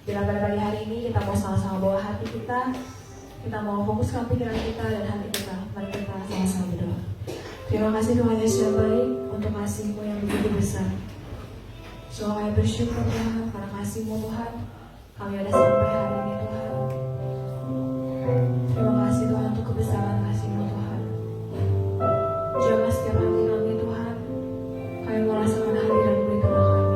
Bila pada pagi hari ini kita mau sama-sama bawa hati kita mau fokuskan pikiran kita dan hati kita. Mari kita sama-sama berdoa. Terima kasih Tuhan Yesus yang baik untuk kasih-Mu yang begitu besar. Sungguh kami bersyukur Tuhan karena kasih-Mu Tuhan. Kami ada sampai hari ini Tuhan. Terima kasih Tuhan untuk kebesaran kasih-Mu Tuhan. Jaga setiap hati kami Tuhan. Kami merasakan hadirat-Mu di tengah kami.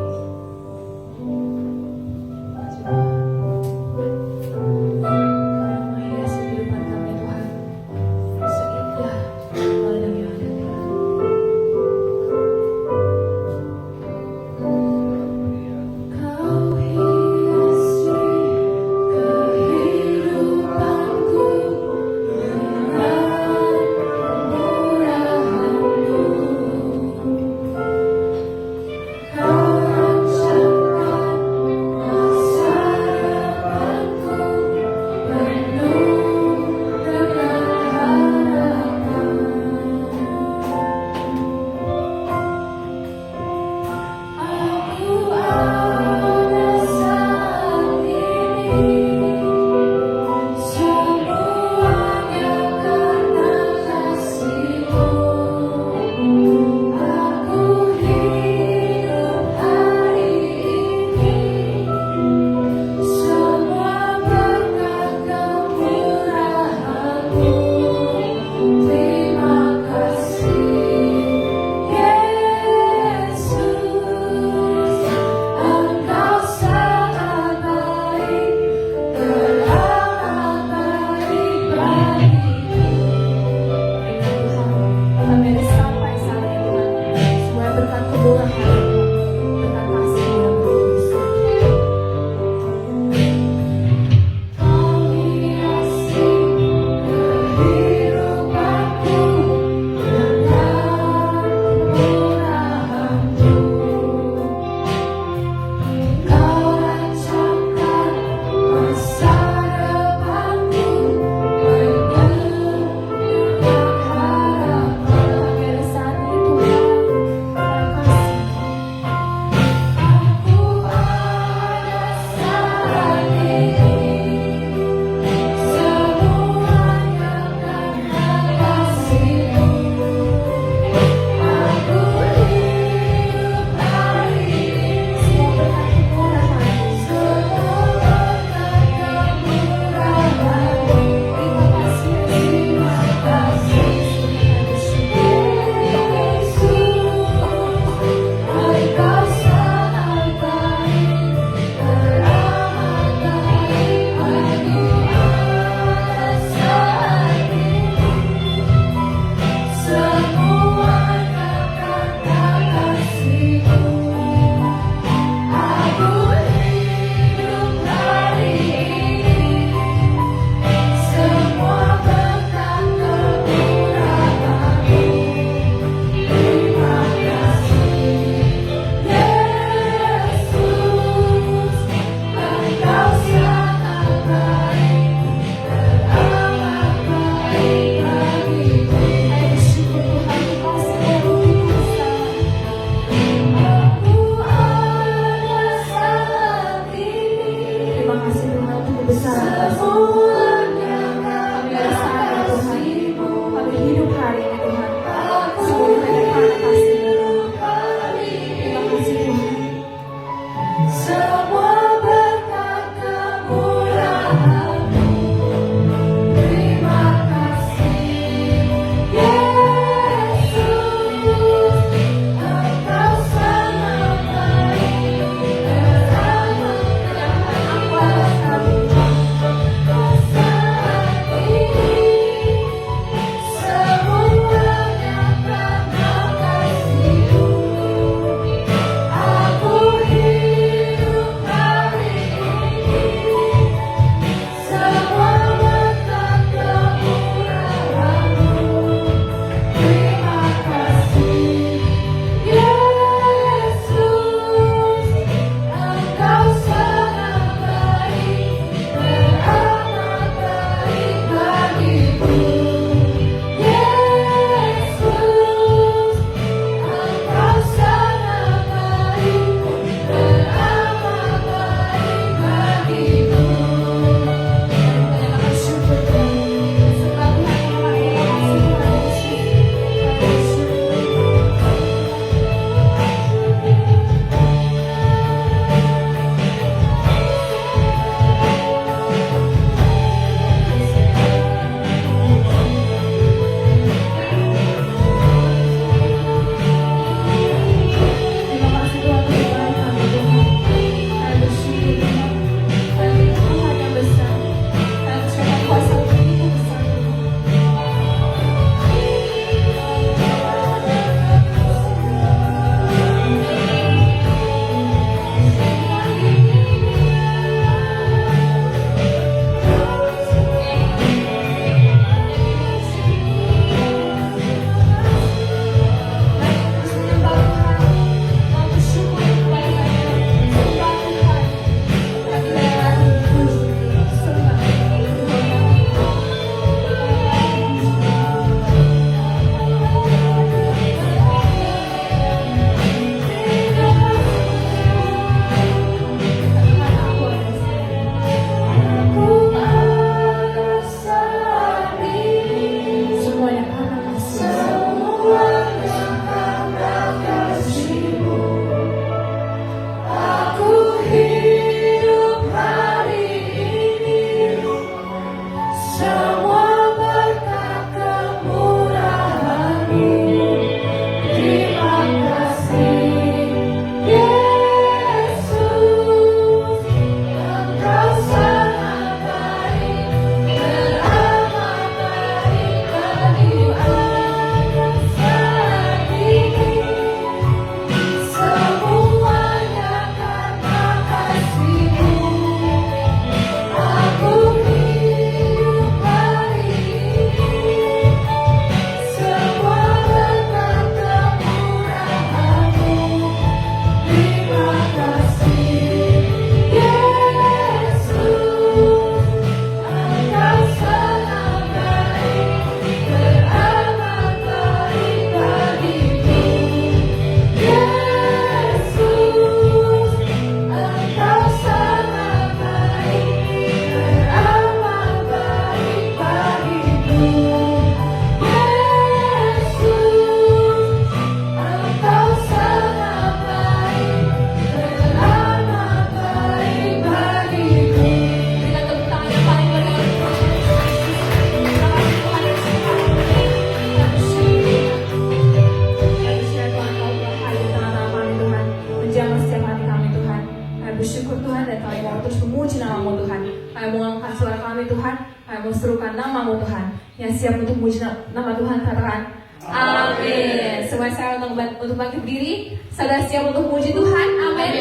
bersyukur Tuhan, dan kami mau terus memuji nama-Mu Tuhan. Kami mau mengangkat suara kami Tuhan, kami mau serukan nama-Mu Tuhan. Yang siap untuk memuji nama Tuhan, katakan amin. Semua saya untuk bangkit berdiri. Saudara siap untuk memuji Tuhan, amin.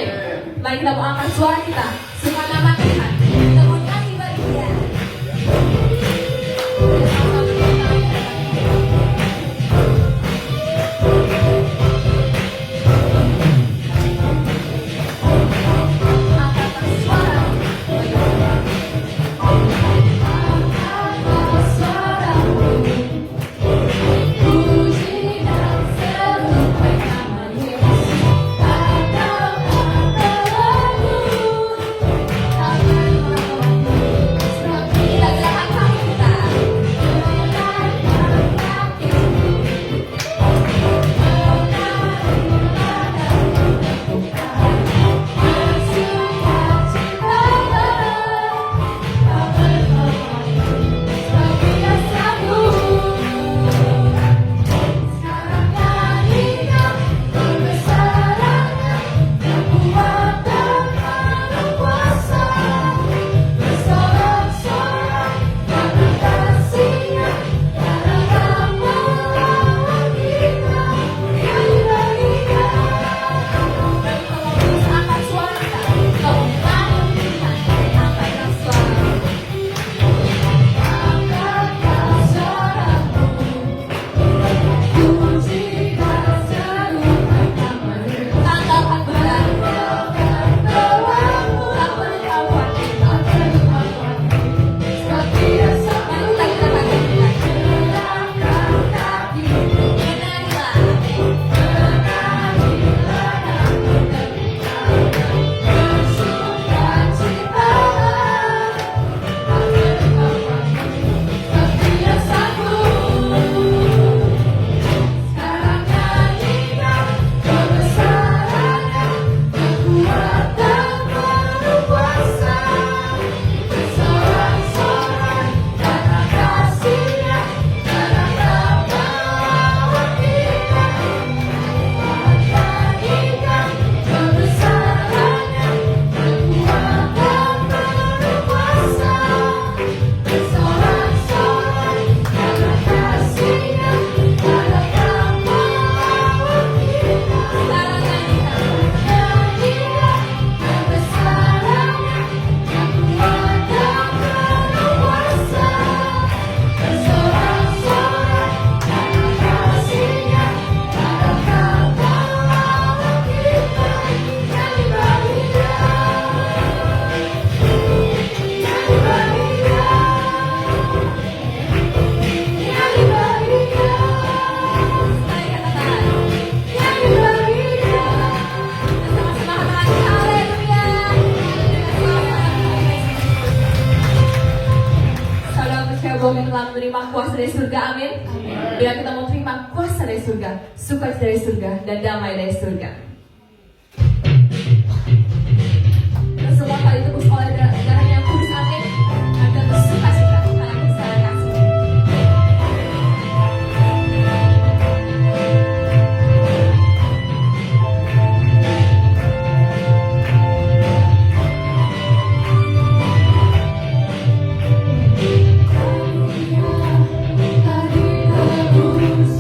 Mari kita mau angkat suara kita, suka nama Tuhan. Kita mau nyanyi bagi Dia. Menerima kuasa dari surga, amin. Bila kita mau terima kuasa dari surga, sukacita dari surga, dan damai dari surga. Dan semua kali tebus oleh darah yang kudus, amin. Dan bersukacita karena kita kasih. Kudus,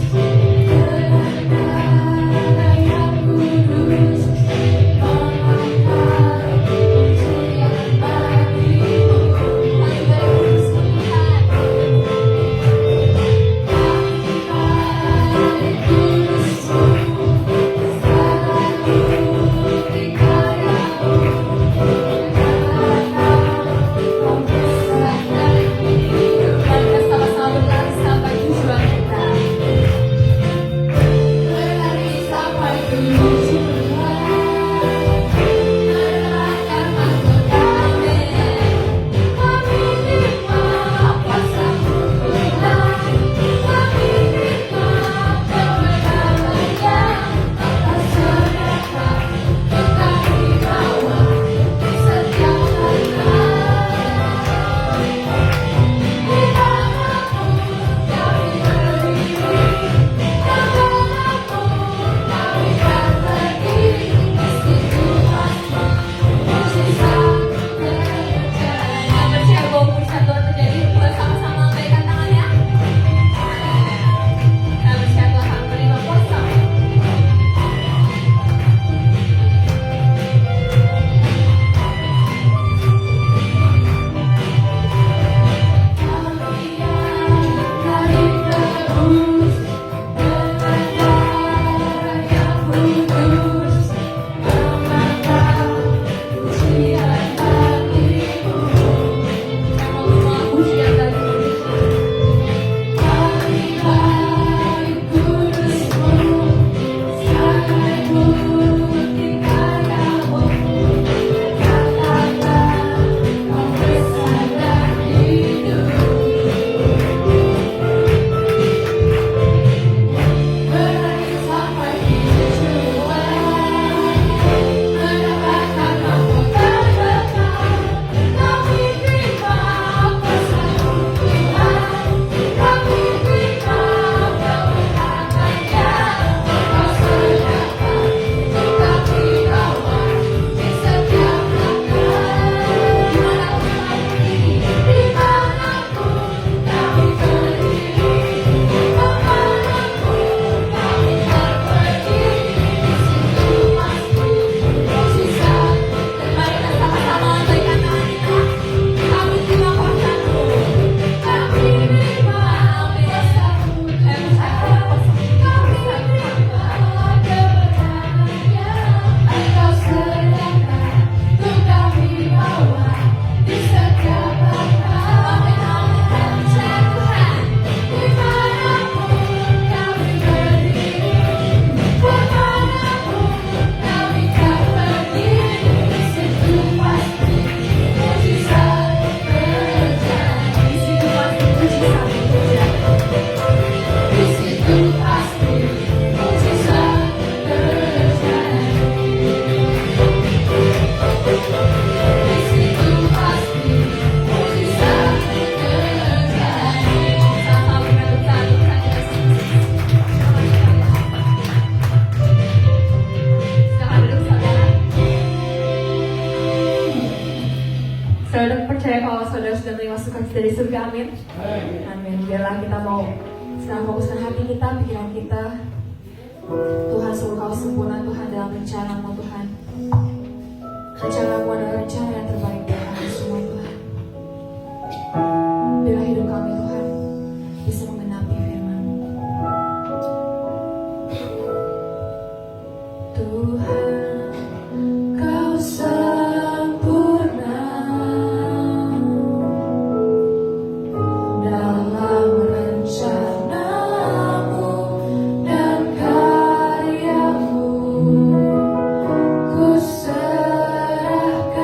Saudara percaya kalau saudara sudah menerima sukacita dari surga, amin. Amin. Biarlah kita mau sekarang fokuskan hati kita, pikiran kita. Tuhan, seluruh kau sempurna Tuhan dalam rencanamu Tuhan. Rencanamu adalah rencana yang terbaik buat kami semua Tuhan. Biarlah hidup kami Tuhan bisa menggenapi firman-Mu. Tuhan, kau sempurna dalam rencanamu dan karyamu. Ku serahkan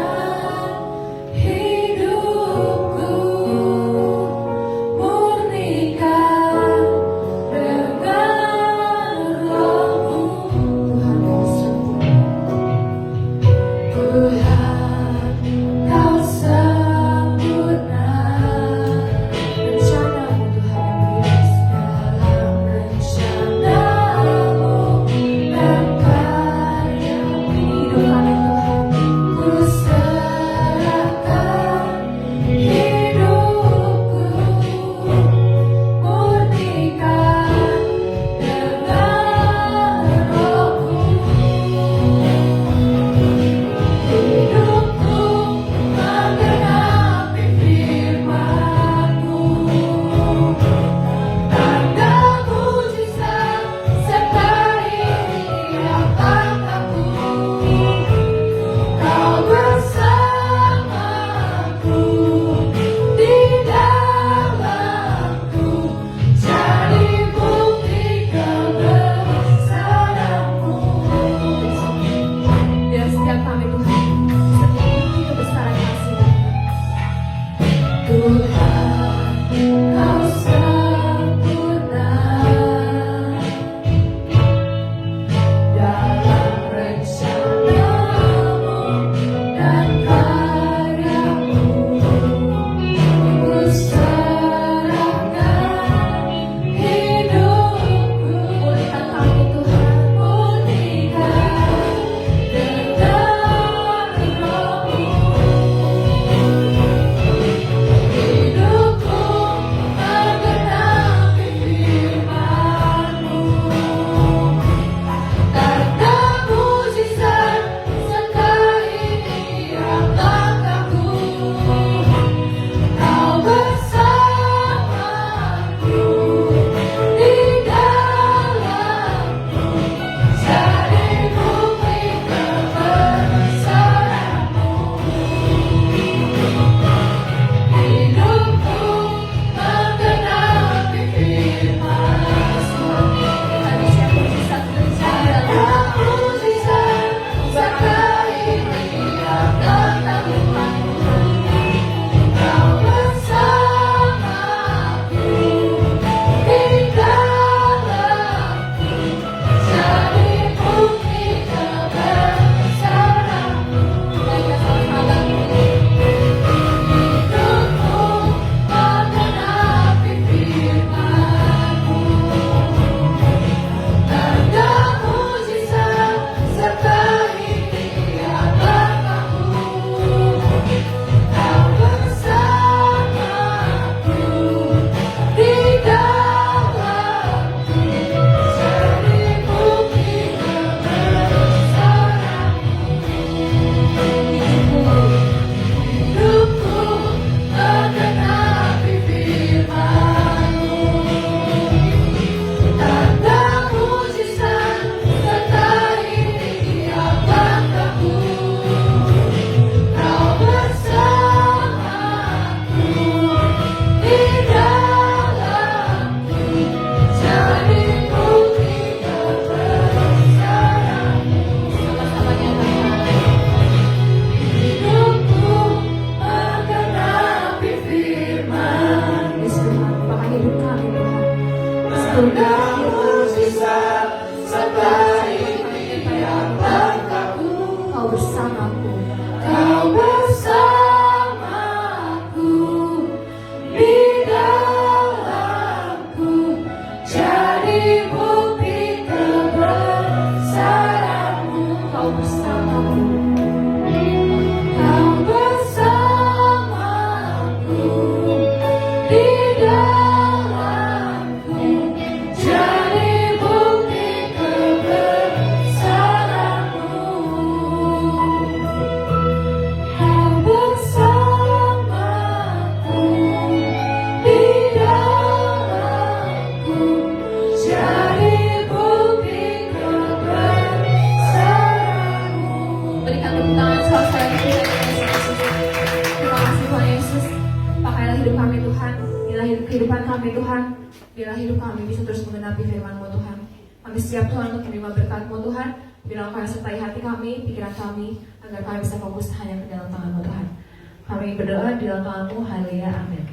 kehidupan kami Tuhan. Biarlah hidup kami bisa terus menggenapi firman-Mu Tuhan. Kami siap Tuhan untuk menerima berkat-Mu Tuhan. Biarlah Kau sertai hati kami, pikiran kami, agar kami bisa fokus hanya ke dalam tangan-Mu Tuhan. Kami berdoa di dalam tangan-Mu, haleluya, amin.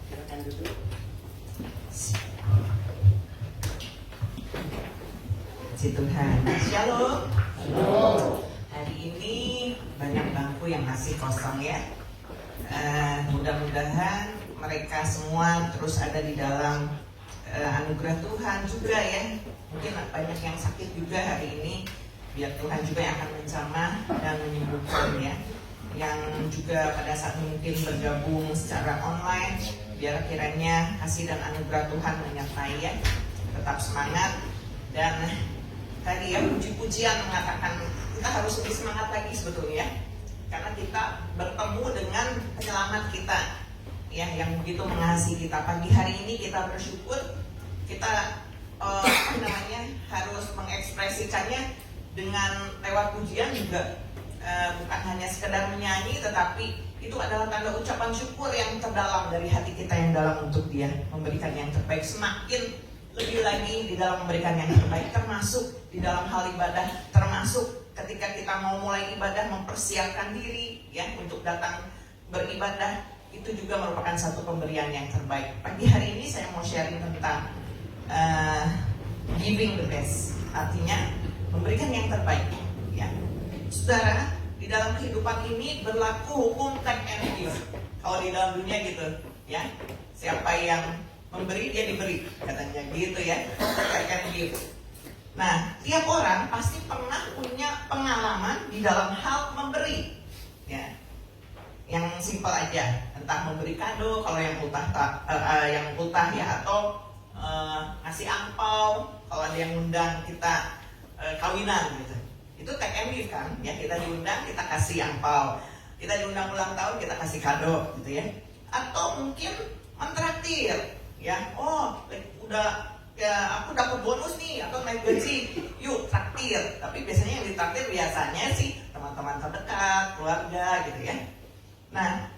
Silakan duduk. Puji Tuhan. Shalom. Hari ini banyak bangku yang masih kosong ya. Mudah-mudahan mereka semua terus ada di dalam anugerah Tuhan juga ya. Mungkin banyak yang sakit juga hari ini. Biar Tuhan juga yang akan menjamah dan menyembuhkan ya. Yang juga pada saat mungkin bergabung secara online, biar kiranya kasih dan anugerah Tuhan menyertai ya. Tetap semangat. Dan tadi ya puji-pujian mengatakan kita harus lebih semangat lagi sebetulnya, karena kita bertemu dengan penyelamat kita ya, yang begitu mengasihi kita. Pagi hari ini kita bersyukur, kita harus mengekspresikannya dengan lewat pujian juga, bukan hanya sekedar menyanyi, tetapi itu adalah tanda ucapan syukur yang terdalam dari hati kita yang dalam untuk Dia memberikan yang terbaik. Semakin lebih lagi di dalam memberikan yang terbaik, termasuk di dalam hal ibadah, termasuk ketika kita mau mulai ibadah, mempersiapkan diri ya untuk datang beribadah, itu juga merupakan satu pemberian yang terbaik. Pagi hari ini saya mau sharing tentang giving the best, artinya memberikan yang terbaik ya. Saudara, di dalam kehidupan ini berlaku hukum take and give. Kalau di dalam dunia gitu ya, siapa yang memberi dia diberi, katanya gitu ya, take and give. Nah, tiap orang pasti pernah punya pengalaman di dalam hal memberi ya. Yang simpel aja, entah memberi kado, kalau yang ultah ya, atau ngasih angpau, kalau ada yang undang kita kawinan gitu. Itu take and give kan? Ya, kita diundang, kita kasih angpau. Kita diundang ulang tahun, kita kasih kado gitu ya. Atau mungkin mentraktir ya. Oh, udah ya, aku dapat bonus nih atau naik gaji, yuk traktir. Tapi biasanya yang ditraktir biasanya sih teman-teman terdekat, keluarga gitu ya. Nah,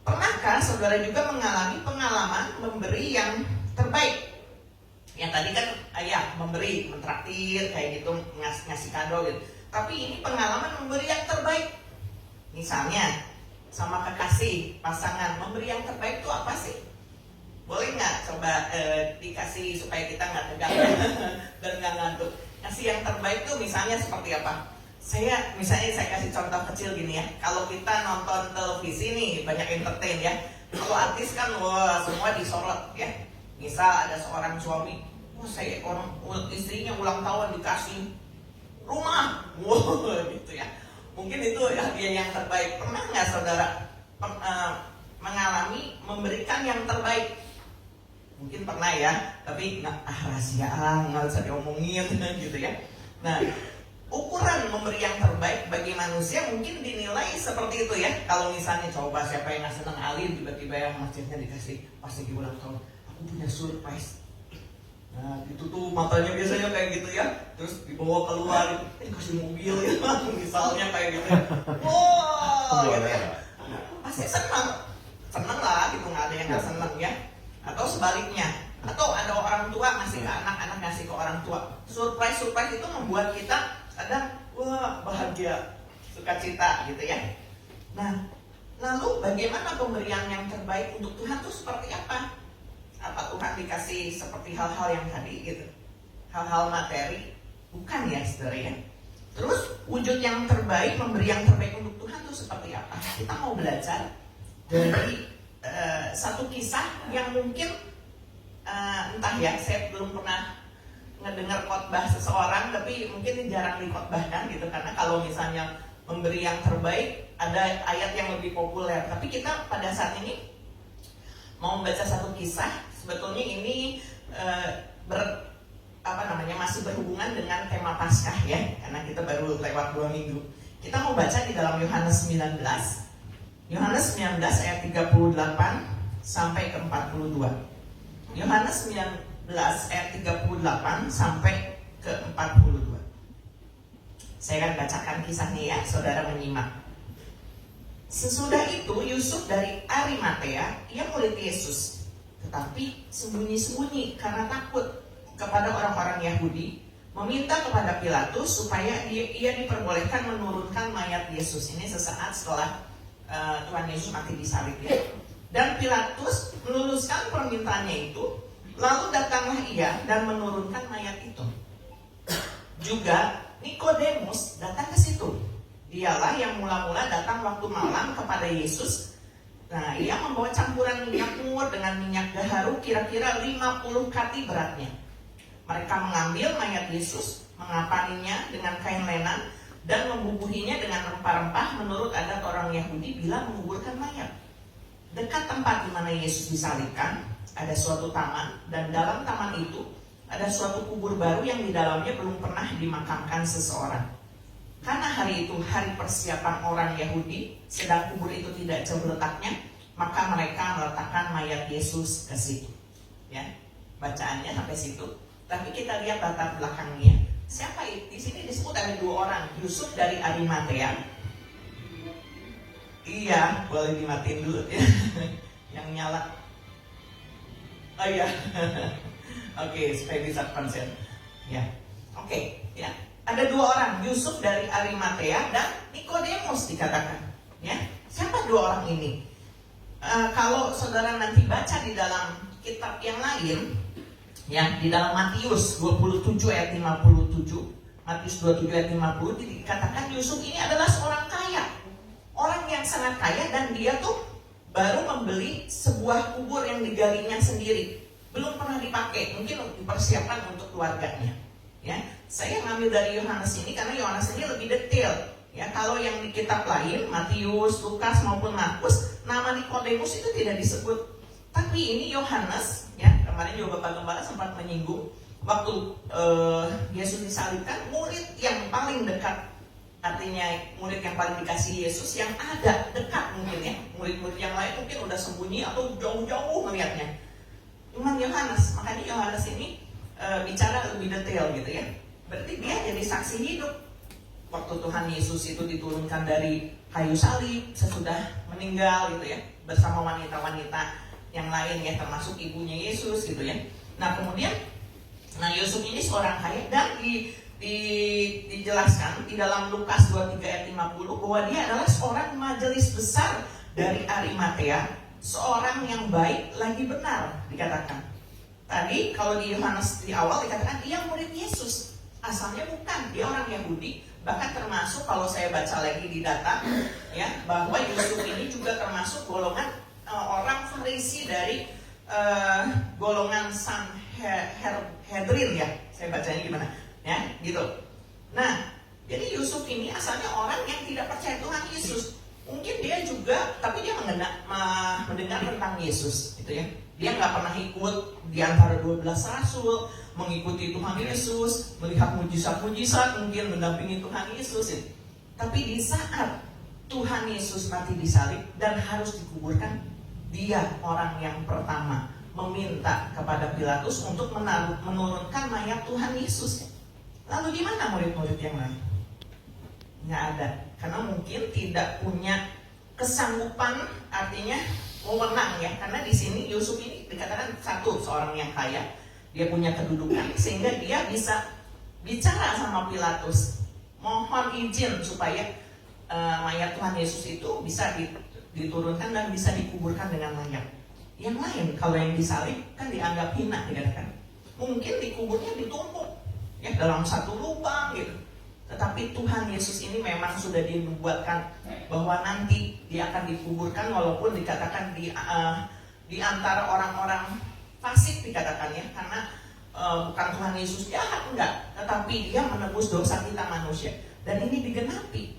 pernahkah saudara juga mengalami pengalaman memberi yang terbaik? Yang tadi kan memberi, mentraktir kayak gitu, ngasih kado gitu. Tapi ini pengalaman memberi yang terbaik. Misalnya sama kekasih, pasangan, memberi yang terbaik itu apa sih? Boleh nggak coba dikasih supaya kita nggak tegang dan nggak ngantuk? Kasih yang terbaik tuh misalnya seperti apa? Saya kasih contoh kecil gini ya. Kalau kita nonton televisi nih, banyak entertain ya. Kalau artis kan wah semua disorot ya. Misal ada seorang suami, istrinya ulang tahun dikasih rumah, wah gitu ya. Mungkin itu hadiah yang terbaik. Pernah nggak saudara mengalami memberikan yang terbaik? Mungkin pernah ya, tapi rahasia nggak usah diomongin gitu ya. Nah, ukuran memberi yang terbaik bagi manusia mungkin dinilai seperti itu ya. Kalau misalnya coba siapa yang nggak senang Alin, tiba-tiba yang masjidnya dikasih pas lagi ulang tahun, aku punya surprise. Nah, itu tuh matanya biasanya kayak gitu ya. Terus dibawa keluar, kasih mobil ya, misalnya kayak gitu. Wow, gitu ya. Pasti senang lah gitu, nggak ada yang nggak senang ya. Atau sebaliknya, atau ada orang tua ngasih ke anak, ngasih ke orang tua. Surprise itu membuat kita kadang wah bahagia, sukacita gitu ya. Nah, lalu bagaimana pemberian yang terbaik untuk Tuhan itu seperti apa? Apa Tuhan dikasih seperti hal-hal yang tadi gitu, hal-hal materi? Bukan ya saudara ya. Terus wujud yang terbaik, memberi yang terbaik untuk Tuhan itu seperti apa? Kita mau belajar dari satu kisah yang mungkin entah ya, saya belum pernah ngedengar khotbah seseorang, tapi mungkin jarang dikhotbahkan gitu, karena kalau misalnya memberi yang terbaik ada ayat yang lebih populer. Tapi kita pada saat ini mau membaca satu kisah, sebetulnya ini masih berhubungan dengan tema Paskah ya, karena kita baru lewat 2 minggu. Kita mau baca di dalam Yohanes 19 ayat 38 sampai ke 42. Yohanes 19 ayat 38 sampai ke 42. Saya akan bacakan kisahnya ya, saudara menyimak. Sesudah itu Yusuf dari Arimatea, ia murid Yesus, tetapi sembunyi-sembunyi karena takut kepada orang-orang Yahudi, meminta kepada Pilatus supaya ia diperbolehkan menurunkan mayat Yesus. Ini sesaat setelah Tuhan Yesus mati disalib ya. Dan Pilatus meluluskan permintaannya itu, lalu datanglah ia dan menurunkan mayat itu. Juga Nikodemus datang ke situ. Dialah yang mula-mula datang waktu malam kepada Yesus. Nah, ia membawa campuran minyak mur dengan minyak gaharu kira-kira 50 kati beratnya. Mereka mengambil mayat Yesus, mengapaninya dengan kain lenan, dan membubuhinya dengan rempah-rempah menurut adat orang Yahudi bila menguburkan mayat. Dekat tempat di mana Yesus disalibkan, ada suatu taman, dan dalam taman itu ada suatu kubur baru yang di dalamnya belum pernah dimakamkan seseorang. Karena hari itu hari persiapan orang Yahudi, sedang kubur itu tidak jauh letaknya, maka mereka meletakkan mayat Yesus ke situ. Ya, bacaannya sampai situ. Tapi kita lihat latar belakangnya. Siapa itu? Di sini disebut ada dua orang, Yusuf dari Arimatea. Iya, boleh dimatiin dulu ya. Yang nyala. Oh iya. Oke, supaya bisa konsen. Ya. Oke, ya. Ada dua orang, Yusuf dari Arimatea dan Nikodemus dikatakan. Ya, siapa dua orang ini? Kalau saudara nanti baca di dalam kitab yang lain, ya di dalam Matius 27 ayat 57, Matius 27 ayat 50 dikatakan Yusuf ini adalah seorang kaya, orang yang sangat kaya, dan dia tuh baru membeli sebuah kubur yang digalinya sendiri, belum pernah dipakai, mungkin dipersiapkan untuk keluarganya. Ya, saya ngambil dari Yohanes ini karena Yohanes ini lebih detail. Ya, kalau yang di kitab lain, Matius, Lukas maupun Markus, nama Nikodemus itu tidak disebut. Tapi ini Yohanes, ya kemarin juga Bapak Gembala sempat menyinggung waktu Yesus disalibkan, murid yang paling dekat, artinya murid yang paling dikasih Yesus yang ada dekat mungkin ya. Murid-murid yang lain mungkin udah sembunyi atau jauh-jauh melihatnya. Cuman Yohanes, makanya Yohanes ini bicara lebih detail gitu ya. Berarti dia jadi saksi hidup waktu Tuhan Yesus itu diturunkan dari kayu salib sesudah meninggal gitu ya, bersama wanita-wanita yang lain ya, termasuk ibunya Yesus gitu ya. Nah kemudian, Yusuf ini seorang kaya, dan dijelaskan di dalam Lukas 23 ayat 50 bahwa dia adalah seorang majelis besar dari Arimatea, seorang yang baik lagi benar dikatakan. Tadi kalau di Yohanes di awal dikatakan dia murid Yesus, asalnya bukan, dia orang Yahudi. Bahkan termasuk kalau saya baca lagi di data ya, bahwa Yusuf ini juga termasuk golongan orang Farisi dari golongan Sanhedrin ya, saya bacanya gimana ya gitu. Nah jadi Yusuf ini asalnya orang yang tidak percaya Tuhan Yesus. Mungkin dia juga, tapi dia mendengar tentang Yesus gitu ya. Dia nggak pernah ikut di antara 12 rasul, mengikuti Tuhan Yesus, melihat mujizat-mujizat, mungkin mendampingi Tuhan Yesus ya. Tapi di saat Tuhan Yesus mati disalib dan harus dikuburkan, dia orang yang pertama meminta kepada Pilatus untuk menurunkan mayat Tuhan Yesus. Lalu di mana murid-murid yang lain? Nggak ada, karena mungkin tidak punya kesanggupan, artinya wewenang ya. Karena di sini Yusuf ini dikatakan seorang yang kaya, dia punya kedudukan sehingga dia bisa bicara sama Pilatus, mohon izin supaya mayat Tuhan Yesus itu bisa diturunkan dan bisa dikuburkan dengan layak. Yang lain kalau yang disalib kan dianggap hina dikatakan. Mungkin dikuburnya ditumpuk ya dalam satu lubang gitu. Tetapi Tuhan Yesus ini memang sudah dinubuatkan bahwa nanti dia akan dikuburkan, walaupun dikatakan di antara orang-orang fasik dikatakan ya, karena bukan Tuhan Yesus jahat, enggak, tetapi dia menebus dosa kita manusia. Dan ini digenapi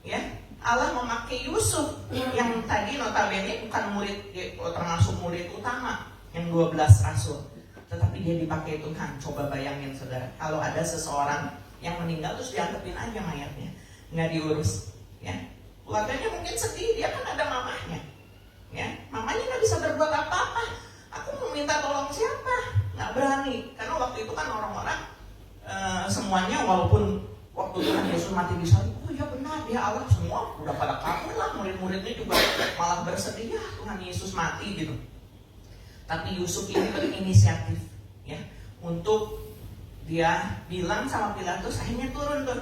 ya. Allah memakai Yusuf yang tadi notabene bukan murid, termasuk murid utama yang 12 rasul, tetapi dia dipakai Tuhan. Coba bayangin saudara, kalau ada seseorang yang meninggal terus dianggapin aja mayatnya, nggak diurus ya. Keluarganya mungkin sedih, dia kan ada mamahnya ya, mamanya nggak bisa berbuat apa-apa. Aku mau minta tolong siapa? Nggak berani, karena waktu itu kan orang-orang semuanya, walaupun waktu Tuhan Yesus mati di salib, ya benar, dia Allah, semua udah pada kabur lah, murid-muridnya juga malah bersedih, ya Tuhan Yesus mati gitu. Tapi Yusuf ini berinisiatif ya untuk dia bilang sama Pilatus, akhirnya turun tuh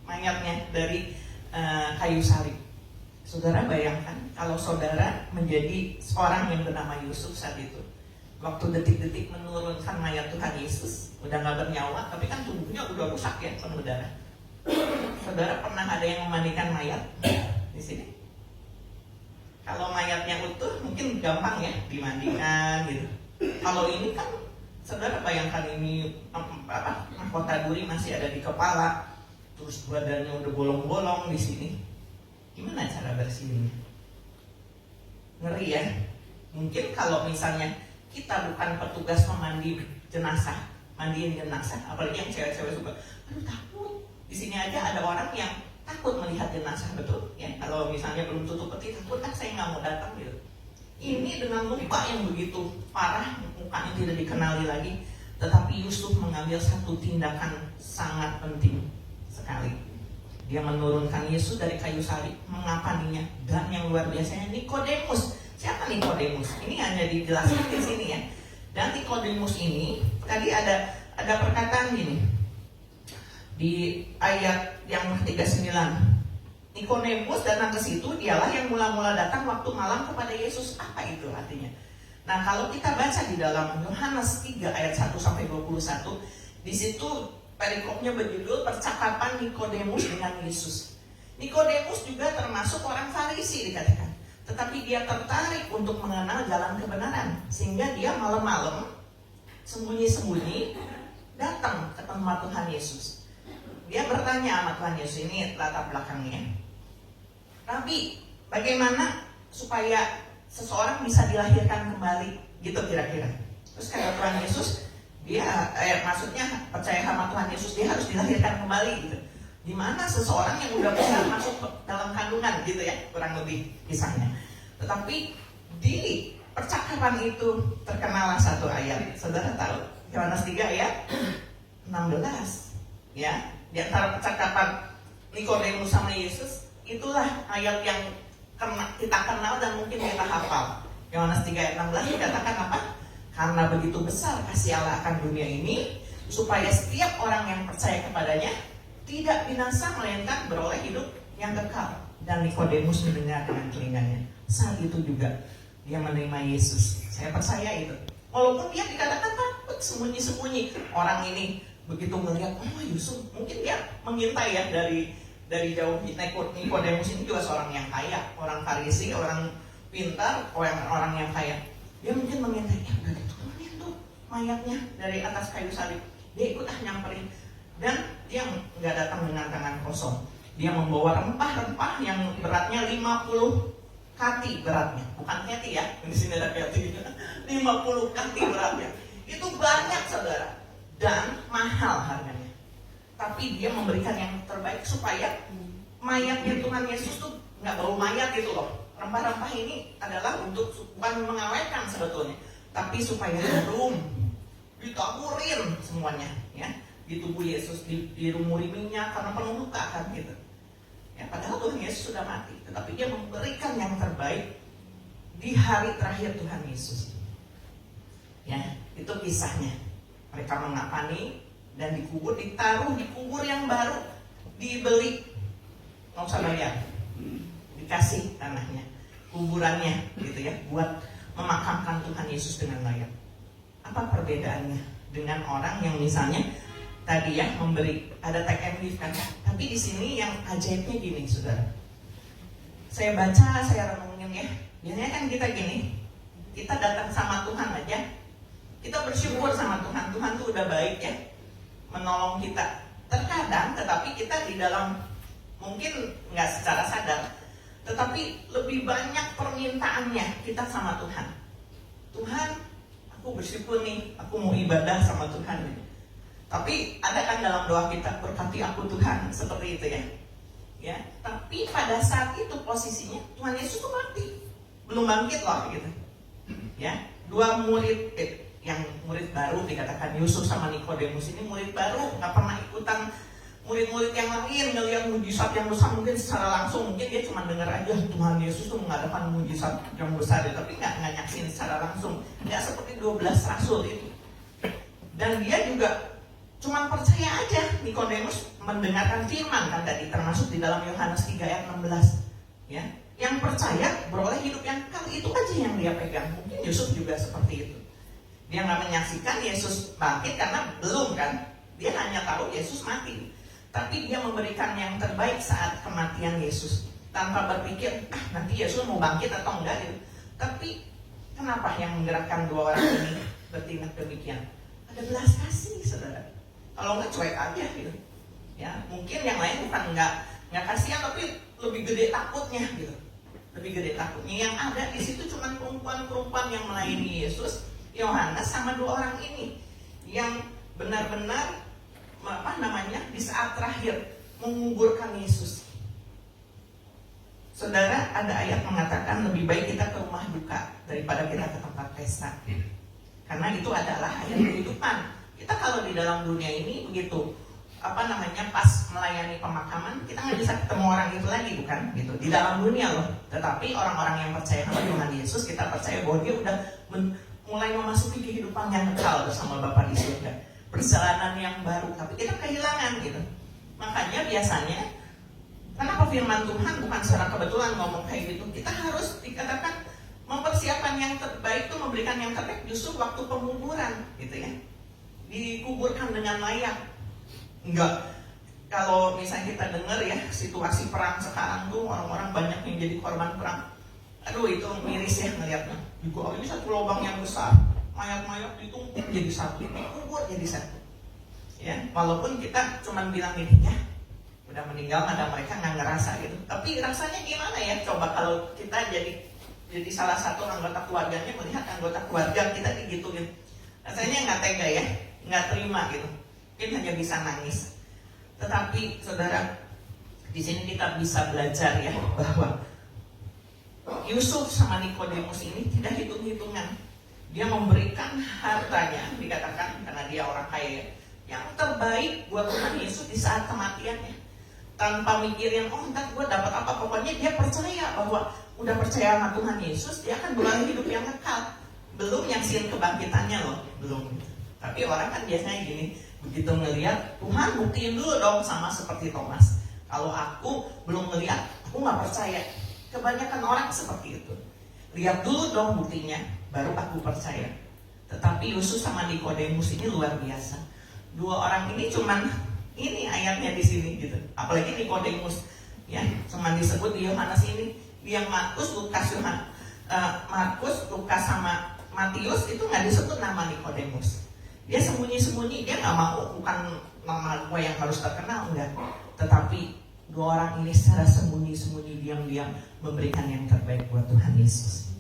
mayatnya dari kayu salib. Saudara bayangkan kalau saudara menjadi seorang yang bernama Yusuf saat itu, waktu detik-detik menurunkan mayat Tuhan Yesus, udah nggak bernyawa, tapi kan tubuhnya udah rusak ya, penuh darah. Saudara pernah ada yang memandikan mayat di sini? Kalau mayatnya utuh mungkin gampang ya dimandikan gitu. Kalau ini kan saudara bayangkan ini mahkota duri masih ada di kepala, terus badannya udah bolong-bolong di sini. Gimana cara bersihinnya? Ngeri ya. Mungkin kalau misalnya kita bukan petugas memandi jenazah, mandiin jenazah, apalagi yang cewek-cewek suka, aduh takut. Di sini aja ada orang yang takut melihat jenazah, betul ya. Kalau misalnya belum tutup peti, takut kan saya nggak mau datang gitu. Ini dengan luka yang begitu parah, mukanya tidak dikenali lagi, tetapi Yusuf mengambil satu tindakan sangat penting sekali. Dia menurunkan Yesus dari kayu salib, mengapaninya, dan yang luar biasanya Nikodemus. Siapa Nikodemus? Ini hanya dijelaskan di sini ya. Dan Nikodemus ini tadi ada perkataan gini di ayat yang 39. Nikodemus datang ke situ, dialah yang mula-mula datang waktu malam kepada Yesus. Apa itu artinya? Nah, kalau kita baca di dalam Yohanes 3 ayat 1 sampai 21, di situ perikopnya berjudul percakapan Nikodemus dengan Yesus. Nikodemus juga termasuk orang Farisi dikatakan, tetapi dia tertarik untuk mengenal jalan kebenaran, sehingga dia malam-malam sembunyi-sembunyi datang ke tempat Tuhan Yesus. Dia bertanya sama Tuhan Yesus, ini latar belakangnya. Tapi bagaimana supaya seseorang bisa dilahirkan kembali, gitu kira-kira. Terus kata Tuhan Yesus, dia maksudnya percaya sama Tuhan Yesus, dia harus dilahirkan kembali gitu. Dimana seseorang yang udah bisa masuk dalam kandungan gitu ya, kurang lebih kisahnya. Tetapi di percakapan itu terkenalah satu ayat. Saudara tahu Yohanes 3 ayat 16 ya. Di antara percakapan Nikodemus sama Yesus, itulah ayat yang kita kenal dan mungkin kita hafal. Yohanes 3 ayat 16 dikatakan apa? Karena begitu besar kasih Allah akan dunia ini, supaya setiap orang yang percaya kepadanya tidak binasa, melainkan beroleh hidup yang kekal. Dan Nikodemus mendengar dengan telinganya. Saat itu juga dia menerima Yesus. Saya percaya itu. Walaupun dia dikatakan takut, sembunyi-sembunyi. Orang ini begitu melihat, oh Yusuf, mungkin dia mengintai ya dari jauh. Nikodemus ini juga seorang yang kaya, orang Farisi, orang pintar, orang yang kaya. Dia mungkin mengintai, udah diturunin tuh mayatnya dari atas kayu salib. Dia ikut nyamperin. Dan dia nggak datang dengan tangan kosong. Dia membawa rempah-rempah yang beratnya 50 kati beratnya. Bukan kati ya, di sini ada kati. 50 kati beratnya. Itu banyak saudara. Dan mahal harganya. Tapi dia memberikan yang terbaik supaya mayatnya Tuhan Yesus tuh nggak bau mayat gitu loh. Rempah-rempah ini adalah untuk bukan mengawetkan sebetulnya, tapi supaya harum, ditaburin semuanya ya di tubuh Yesus, dirumuri minyak karena penuh luka kan gitu. Ya, padahal Tuhan Yesus sudah mati, tetapi dia memberikan yang terbaik di hari terakhir Tuhan Yesus. Ya, itu kisahnya. Mereka mengapani dan dikubur, ditaruh di kubur yang baru, dibeli, nggak usah bayar, dikasih tanahnya, kuburannya gitu ya, buat memakamkan Tuhan Yesus dengan layak. Apa perbedaannya dengan orang yang misalnya tadi ya memberi, ada take and give kan? Tapi di sini yang ajaibnya gini, saudara. Saya baca, saya renungin ya. Biasanya kan kita gini, kita datang sama Tuhan aja, kita bersyukur sama Tuhan. Tuhan tuh udah baik ya, menolong kita. Terkadang, tetapi kita di dalam mungkin nggak secara sadar, tetapi lebih banyak permintaannya kita sama Tuhan. Tuhan, aku bersyukur nih, aku mau ibadah sama Tuhan. Tapi ada kan dalam doa kita, berkati aku Tuhan, seperti itu ya. Ya, tapi pada saat itu posisinya Tuhan Yesus tuh mati, belum bangkit loh gitu. Ya, dua murid yang murid baru dikatakan Yusuf sama Nikodemus ini murid baru, nggak pernah ikutan murid-murid yang lain ngelihat mujizat yang besar mungkin secara langsung, mungkin dia cuma dengar aja Tuhan Yesus tuh mengadakan mujizat yang besar, tapi nggak nyaksin secara langsung, nggak seperti 12 rasul itu. Dan dia juga cuma percaya aja. Nikodemus mendengarkan firman kan tadi, termasuk di dalam Yohanes 3 ayat 16 ya. Yang percaya beroleh hidup yang kekal, itu aja yang dia pegang. Mungkin Yusuf juga seperti itu. Dia nggak menyaksikan Yesus bangkit karena belum kan. Dia hanya tahu Yesus mati. Tapi dia memberikan yang terbaik saat kematian Yesus, tanpa berpikir nanti Yesus mau bangkit atau enggak gitu. Tapi kenapa yang menggerakkan dua orang ini bertindak demikian? Ada belas kasih, saudara. Kalau nggak cuek aja gitu. Ya, mungkin yang lain bukan nggak kasihan, tapi lebih gede takutnya gitu. Lebih gede takutnya. Yang ada di situ cuma perempuan-perempuan yang melayani Yesus, Yohanes sama dua orang ini yang benar-benar di saat terakhir menguburkan Yesus. Saudara, ada ayat mengatakan lebih baik kita ke rumah duka daripada kita ke tempat pesta. Karena itu adalah ayat kehidupan. Kita kalau di dalam dunia ini begitu, pas melayani pemakaman, kita nggak bisa ketemu orang itu lagi, bukan? Gitu. Di dalam dunia loh. Tetapi orang-orang yang percaya sama Tuhan Yesus, kita percaya bahwa dia udah mulai memasuki kehidupan yang kekal bersama Bapa di surga. Perjalanan yang baru, tapi kita kehilangan gitu. Makanya biasanya kenapa firman Tuhan bukan secara kebetulan ngomong kayak gitu. Kita harus dikatakan mempersiapkan yang terbaik, itu memberikan yang terbaik justru waktu penguburan gitu ya. Dikuburkan dengan layak. Enggak, kalau misalnya kita dengar ya situasi perang sekarang tuh, orang-orang banyak yang jadi korban perang. Aduh, itu miris ya ngeliatnya. Juga ini satu lubang yang besar, mayat-mayat ditumpuk jadi satu, dikubur jadi satu. Ya, walaupun kita cuma bilang gini ya, udah meninggal, ada mereka nggak ngerasa gitu. Tapi rasanya gimana ya? Coba kalau kita jadi salah satu anggota keluarganya, melihat anggota keluarga kita digituin, rasanya nggak tega ya, nggak terima gitu. Mungkin hanya bisa nangis. Tetapi saudara, di sini kita bisa belajar ya bahwa Yusuf sama Nikodemus ini tidak hitung-hitungan. Dia memberikan hartanya, dikatakan karena dia orang kaya, yang terbaik buat Tuhan Yesus di saat kematiannya. Tanpa mikirin, ntar gue dapat apa. Pokoknya dia percaya bahwa udah percaya sama Tuhan Yesus, dia akan beroleh hidup yang kekal. Belum nyaksin kebangkitannya loh, belum. Tapi orang kan biasanya gini, begitu ngelihat, Tuhan buktiin dulu dong, sama seperti Thomas. Kalau aku belum ngelihat, aku gak percaya. Kebanyakan orang seperti itu. Lihat dulu dong buktinya, baru aku percaya. Tetapi Yusuf sama Nikodemus ini luar biasa. Dua orang ini cuman ini ayatnya di sini gitu. Apalagi Nikodemus ya, cuman disebut di Yohanes ini. Yang Markus, Lukas sama Matius itu nggak disebut nama Nikodemus. Dia sembunyi-sembunyi, dia nggak mau, bukan nama gue yang harus terkenal, enggak. Tetapi dua orang ini secara sembunyi-sembunyi, diam-diam memberikan yang terbaik buat Tuhan Yesus.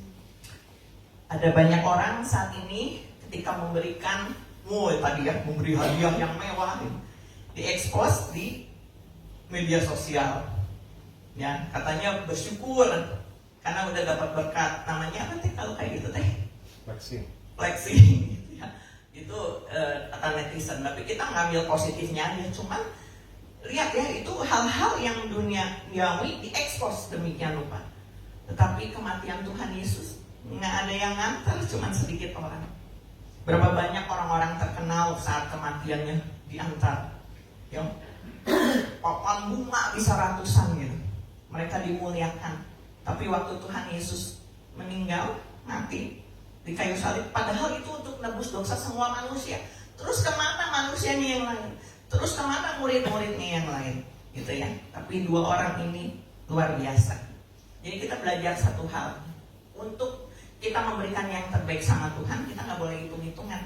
Ada banyak orang saat ini ketika memberikan, memberi hadiah yang mewah, diekspos di media sosial. Ya, katanya bersyukur karena udah dapat berkat. Namanya apa teh kalau kayak gitu teh? Flexing. Ya, itu kata netizen. Tapi kita ngambil positifnya aja. Cuman lihat ya, itu hal-hal yang duniawi diekspos demikian rupa. Tetapi kematian Tuhan Yesus nggak ada yang ngantar, cuma sedikit orang. Berapa banyak orang-orang terkenal saat kematiannya diantar, ya, papan bunga bisa ratusan gitu. Mereka dimuliakan. Tapi waktu Tuhan Yesus meninggal, mati di kayu salib, padahal itu untuk nebus dosa semua manusia. Terus kemana manusianya yang lain? Terus kemana murid-muridnya yang lain? Gitu ya. Tapi dua orang ini luar biasa. Jadi kita belajar satu hal. Untuk kita memberikan yang terbaik sama Tuhan, kita nggak boleh hitung-hitungan.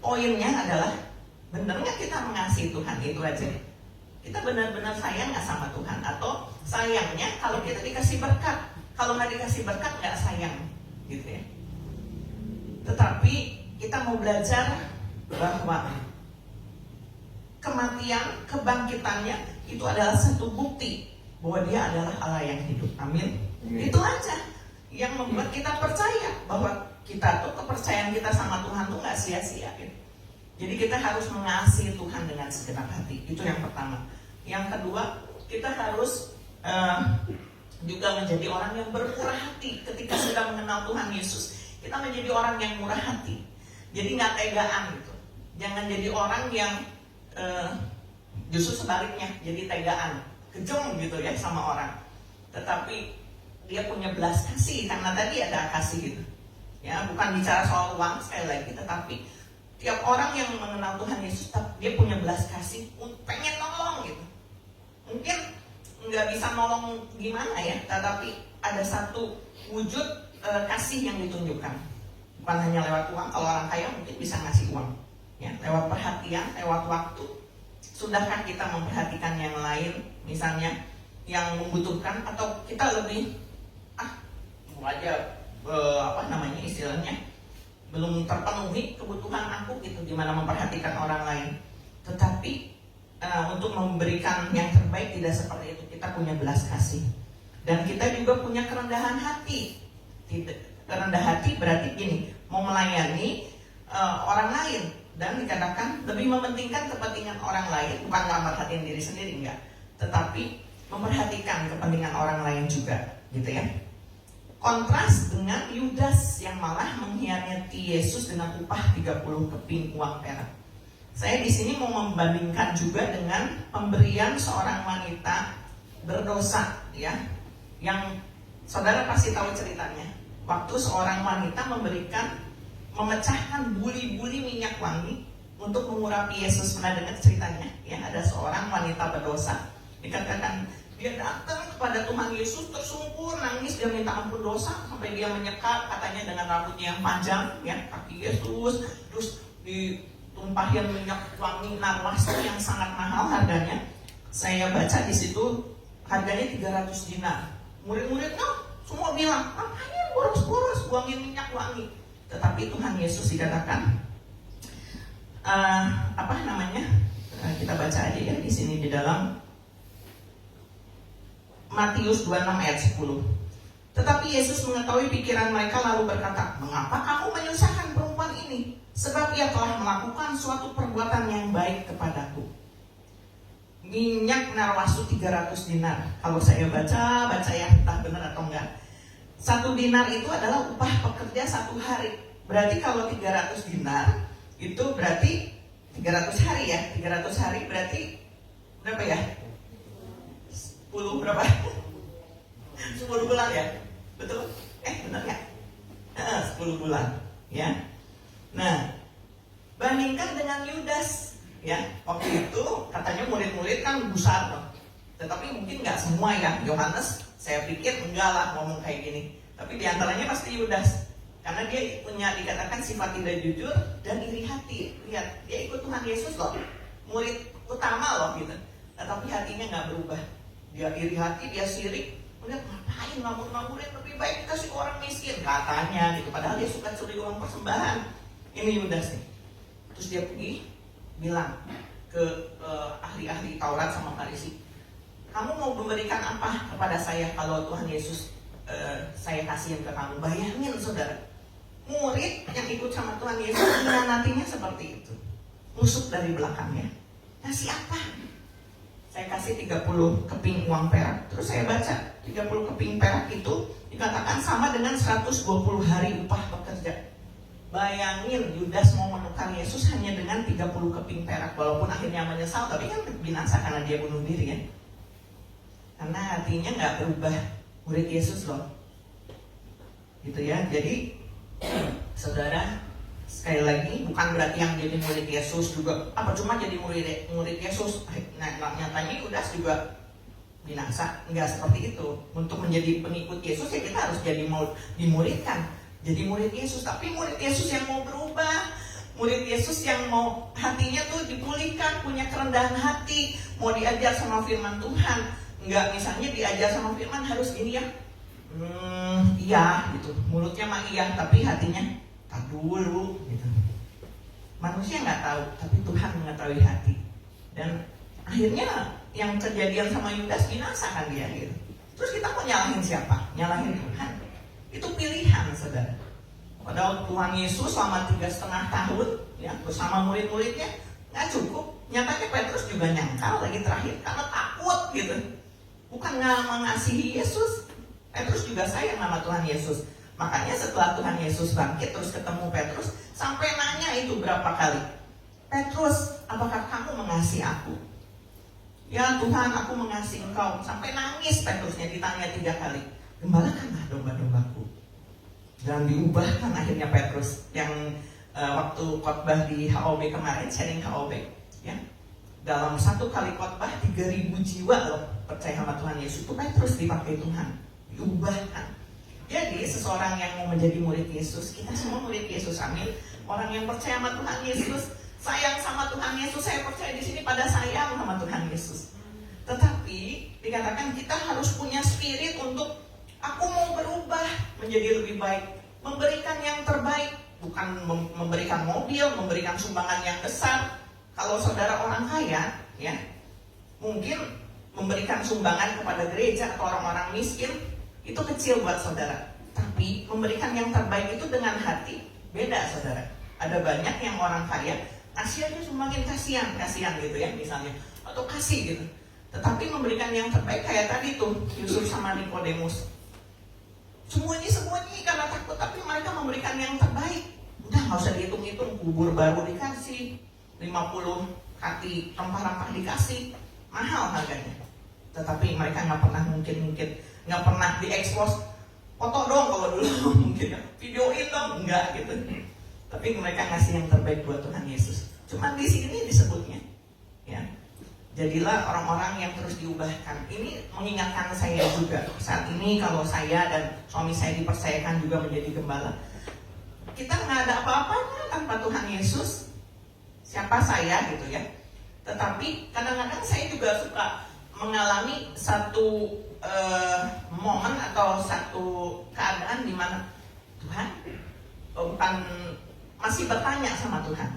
Poinnya adalah, benar nggak kita mengasihi Tuhan? Itu aja. Kita benar-benar sayang nggak sama Tuhan? Atau sayangnya kalau kita dikasih berkat, kalau nggak dikasih berkat nggak sayang, gitu ya. Tetapi kita mau belajar bahwa kematian, kebangkitannya itu adalah satu bukti bahwa dia adalah Allah yang hidup. Amin. Itu aja yang membuat kita percaya bahwa kita tuh, kepercayaan kita sama Tuhan tuh nggak sia-sia gitu. Jadi kita harus mengasihi Tuhan dengan segenap hati. Itu yang pertama. Yang kedua, kita harus juga menjadi orang yang bermurah hati. Ketika sudah mengenal Tuhan Yesus, kita menjadi orang yang murah hati. Jadi nggak tegaan gitu. Jangan jadi orang yang justru sebaliknya, jadi tegaan, kejam gitu ya sama orang. Tetapi dia punya belas kasih, karena tadi ada kasih gitu. Ya, bukan bicara soal uang sekali lagi, tetapi tiap orang yang mengenal Tuhan Yesus, dia punya belas kasih, pengen nolong gitu. Mungkin nggak bisa nolong gimana ya, tetapi ada satu wujud kasih yang ditunjukkan. Bukan hanya lewat uang, kalau orang kaya mungkin bisa ngasih uang. Ya, lewat perhatian, lewat waktu. Sudahkah kita memperhatikan yang lain, misalnya yang membutuhkan, atau kita lebih aja istilahnya belum terpenuhi kebutuhan aku gitu, gimana memperhatikan orang lain. Tetapi untuk memberikan yang terbaik tidak seperti itu. Kita punya belas kasih dan kita juga punya kerendahan hati. Rendah hati berarti gini, mau melayani orang lain, dan dikatakan lebih mementingkan kepentingan orang lain, bukan memperhatikan diri sendiri, enggak, tetapi memperhatikan kepentingan orang lain juga, gitu ya. Kontras dengan Yudas yang malah mengkhianati Yesus dengan upah 30 keping uang perak. Saya di sini mau membandingkan juga dengan pemberian seorang wanita berdosa, ya, yang saudara pasti tahu ceritanya. Waktu seorang wanita memecahkan buli-buli minyak wangi untuk mengurapi Yesus. Pernah dengar ceritanya? Ya, ada seorang wanita berdosa, dikatakan dia datang kepada Tuhan Yesus tersungkur, nangis, dia minta ampun dosa, sampai dia menyekat katanya dengan rambutnya yang panjang, ya, kaki Yesus, terus ditumpahin minyak wangi narwastu yang sangat mahal harganya. Saya baca di situ harganya 300 dinar. Murid-muridnya semua bilang, ngapain boros-boros buangin minyak wangi? Tetapi Tuhan Yesus dikatakan kita baca aja ya di sini di dalam Matius 26 ayat 10. Tetapi Yesus mengetahui pikiran mereka lalu berkata, mengapa kamu menyusahkan perempuan ini? Sebab ia telah melakukan suatu perbuatan yang baik kepadaku. Minyak narwastu 300 dinar. Kalau saya baca ya entah benar atau enggak. 1 dinar itu adalah upah pekerja 1 hari. Berarti kalau 300 dinar itu berarti 300 hari ya. 300 hari berarti berapa ya? 10 berapa? 10 bulan ya? Betul? Benar ya? 10 bulan ya. Nah, bandingkan dengan Yudas ya. Waktu itu katanya murid-murid kan besar loh. Tetapi mungkin nggak semua ya. Yohanes saya pikir enggak lah ngomong kayak gini. Tapi diantaranya pasti Yudas. Karena dia punya dikatakan sifat tidak jujur dan iri hati. Lihat, dia ikut Tuhan Yesus loh. Murid utama loh gitu. Tetapi hatinya nggak berubah. Dia iri hati, dia sirik. Melihat ngapain ngabur-ngaburin, lebih baik dikasih ke orang miskin katanya gitu. Padahal dia suka curi uang persembahan. Ini Yudas nih. Terus dia pergi bilang ke ahli-ahli Taurat sama Farisi, kamu mau memberikan apa kepada saya kalau Tuhan Yesus saya kasihin ke kamu? Bayangin saudara, murid yang ikut sama Tuhan Yesus nantinya seperti itu, musuh dari belakangnya. Kasih apa? Saya kasih 30 keping uang perak. Terus saya baca 30 keping perak itu dikatakan sama dengan 120 hari upah pekerja. Bayangin Yudas mau menukar Yesus hanya dengan 30 keping perak. Walaupun akhirnya menyesal, tapi kan binasa karena dia bunuh diri ya. Karena hatinya gak berubah. Murid Yesus loh. Gitu ya. Jadi saudara, sekali lagi bukan berarti yang jadi murid Yesus juga cuma jadi murid Yesus. Nah, nyatanya Yudas juga binasa. Enggak seperti itu. Untuk menjadi pengikut Yesus ya kita harus jadi mau dimuridkan. Jadi murid Yesus, tapi murid Yesus yang mau berubah, murid Yesus yang mau hatinya tuh dipulihkan, punya kerendahan hati, mau diajar sama firman Tuhan. Enggak misalnya diajar sama firman harus gini ya, iya gitu, mulutnya mah iya, tapi hatinya tak dulu gitu. Manusia nggak tahu, tapi Tuhan mengetahui hati. Dan akhirnya yang kejadian sama Yudas binasa kan dia gitu. Terus kita mau nyalahin siapa? Nyalahin Tuhan. Itu pilihan saudara. Padahal Tuhan Yesus selama 3,5 tahun ya bersama murid-muridnya nggak cukup. Nyatanya Petrus juga nyangkal lagi terakhir karena takut gitu. Bukan nggak mengasihi Yesus. Petrus juga sayang sama Tuhan Yesus. Makanya setelah Tuhan Yesus bangkit terus ketemu Petrus, sampai nanya itu berapa kali. Petrus, apakah kamu mengasihi aku? Ya Tuhan, aku mengasihi engkau. Sampai nangis Petrusnya, ditanya 3 kali. Gembalakanlah domba-dombaku. Dan diubahkan akhirnya Petrus yang waktu khotbah di HOB kemarin, sharing HOB, ya, dalam 1 kali khotbah 3.000 jiwa loh percaya sama Tuhan Yesus. Itu Petrus dipakai Tuhan, diubahkan. Jadi seseorang yang mau menjadi murid Yesus, kita semua murid Yesus, amin. Orang yang percaya sama Tuhan Yesus, sayang sama Tuhan Yesus, saya percaya di sini pada sayang sama Tuhan Yesus. Tetapi dikatakan kita harus punya spirit untuk aku mau berubah menjadi lebih baik, memberikan yang terbaik, bukan memberikan mobil, memberikan sumbangan yang besar. Kalau saudara orang kaya, ya, mungkin memberikan sumbangan kepada gereja atau orang-orang miskin itu kecil buat saudara. Tapi memberikan yang terbaik itu dengan hati beda, saudara. Ada banyak yang orang kaya kasih aja semakin kasihan gitu ya misalnya, atau kasih gitu. Tetapi memberikan yang terbaik kayak tadi tuh Yusuf sama Nikodemus. Sembunyi karena takut, tapi mereka memberikan yang terbaik. Udah nggak usah dihitung-hitung, bubur baru dikasih, 50 kaki rempah-rempah dikasih, mahal harganya. Tetapi mereka nggak pernah nggak pernah diekspos, foto dong kalau dulu mungkin ya, videoin dong, enggak gitu. Tapi mereka ngasih yang terbaik buat Tuhan Yesus. Cuma di sini disebutnya, ya, jadilah orang-orang yang terus diubahkan. Ini mengingatkan saya juga. Saat ini kalau saya dan suami saya dipercayakan juga menjadi gembala, kita nggak ada apa-apanya tanpa Tuhan Yesus. Siapa saya gitu ya. Tetapi kadang-kadang saya juga suka mengalami satu momen atau satu keadaan di mana Tuhan bukan masih bertanya sama Tuhan.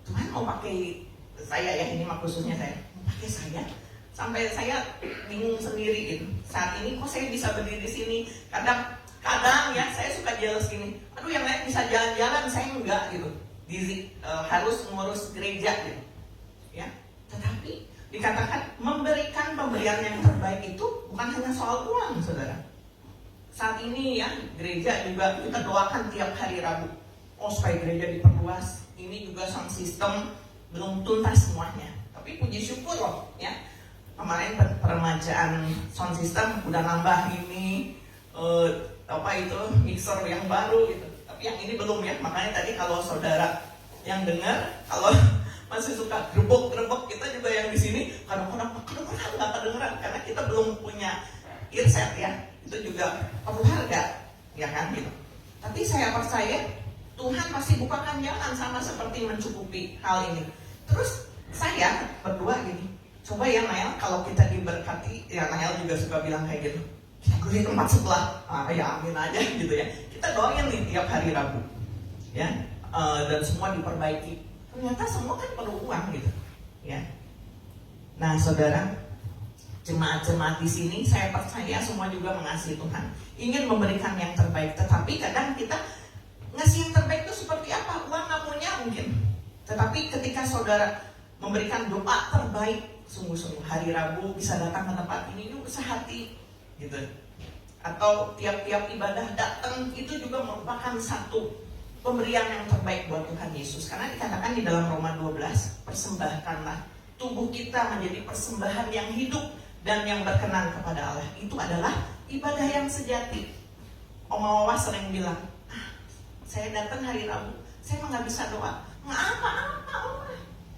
Tuhan mau pakai saya ya, ini khususnya saya, mau pakai saya, sampai saya bingung sendiri gitu. Saat ini kok saya bisa berdiri di sini? Kadang ya saya suka jealous gini. Aduh, yang lain bisa jalan-jalan, saya enggak gitu. Harus ngurus gereja gitu. Ya, tetapi dikatakan memberikan pemberian yang terbaik itu bukan hanya soal uang, saudara. Saat ini ya gereja juga kita doakan tiap hari Rabu, supaya gereja diperluas. Ini juga sound system belum tuntas semuanya, tapi puji syukur loh ya, kemarin peremajaan sound system udah nambah ini mixer yang baru gitu. Tapi yang ini belum ya, makanya tadi kalau saudara yang dengar, kalau masih suka grebek kita juga yang di sini kadang-kadang nggak kedengeran karena kita belum punya earset ya, itu juga perlu harga ya kan gitu. Tapi saya percaya Tuhan masih bukakan jalan sama seperti mencukupi hal ini. Terus saya berdua gini, coba ya Nael, kalau kita diberkati, ya Nael juga suka bilang kayak gitu, kita beli tempat sebelah, ya amin aja gitu ya. Kita doain nih tiap hari Rabu ya, dan semua diperbaiki. Ternyata semua kan perlu uang gitu, ya. Nah, saudara, jemaat-jemaat di sini, saya percaya semua juga mengasihi Tuhan, ingin memberikan yang terbaik. Tetapi kadang kita ngasih yang terbaik itu seperti apa? Uang nggak punya mungkin. Tetapi ketika saudara memberikan doa terbaik, sungguh-sungguh hari Rabu bisa datang ke tempat ini itu sehati, gitu. Atau tiap-tiap ibadah datang itu juga merupakan satu pemberian yang terbaik buat Tuhan Yesus. Karena dikatakan di dalam Roma 12, persembahkanlah tubuh kita menjadi persembahan yang hidup dan yang berkenan kepada Allah. Itu adalah ibadah yang sejati. Oma Wawa sering bilang, saya datang hari Rabu, saya nggak bisa doa. Nggak apa-apa, Oma.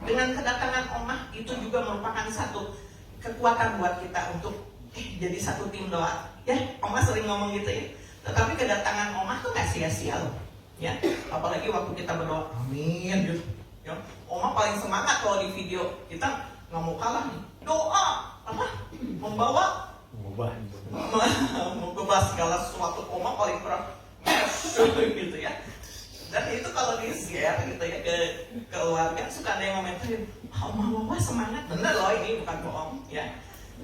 Dengan kedatangan Oma itu juga merupakan satu kekuatan buat kita untuk jadi satu tim doa. Ya, Oma sering ngomong gitu ya. Tetapi kedatangan Oma tuh nggak sia-sia loh. Ya, apalagi waktu kita berdoa, amin gitu. Ya, Oma paling semangat kalau di video. Kita nggak mau kalah nih. Doa apa? Mengubah segala sesuatu. Oma paling kurang gitu ya. Dan itu kalau di share gitu ya ke keluarga, suka ada yang komentarin, Oma semangat, bener loh, ini bukan bohong ya.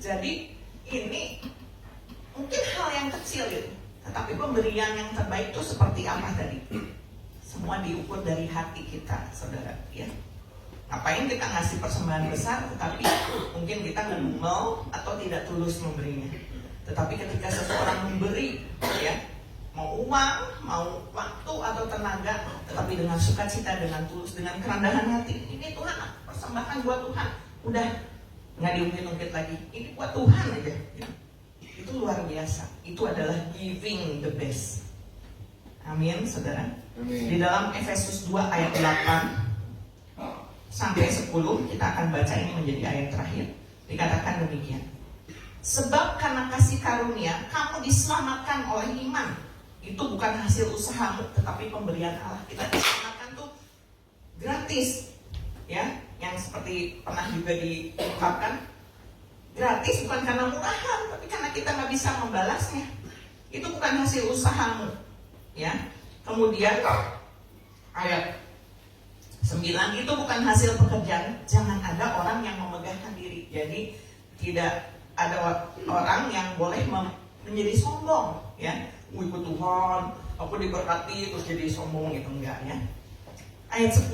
Jadi ini mungkin hal yang kecil gitu, tetapi pemberian yang terbaik itu seperti apa tadi? Semua diukur dari hati kita, saudara ya. Ngapain kita ngasih persembahan besar, tetapi mungkin kita ngedumel atau tidak tulus memberinya. Tetapi ketika seseorang memberi, ya, mau uang, mau waktu atau tenaga, tetapi dengan sukacita, dengan tulus, dengan kerendahan hati, ini Tuhan, persembahan buat Tuhan, udah nggak diungkit-ungkit lagi, ini buat Tuhan aja. Itu luar biasa. Itu adalah giving the best. Amin, saudara. Amin. Di dalam Efesus 2 ayat 8 sampai 10, kita akan baca, ini menjadi ayat terakhir. Dikatakan demikian. Sebab karena kasih karunia kamu diselamatkan oleh iman. Itu bukan hasil usahamu, tetapi pemberian Allah. Kita diselamatkan tuh gratis, ya. Yang seperti pernah juga diungkapkan, gratis bukan karena murahan, tapi karena kita nggak bisa membalasnya. Itu bukan hasil usahamu, ya. Kemudian ayat 9, itu bukan hasil pekerjaan. Jangan ada orang yang memegahkan diri. Jadi tidak ada orang yang boleh menjadi sombong, ya. Ikut Tuhan, aku diberkati terus jadi sombong, itu enggak, ya. Ayat 10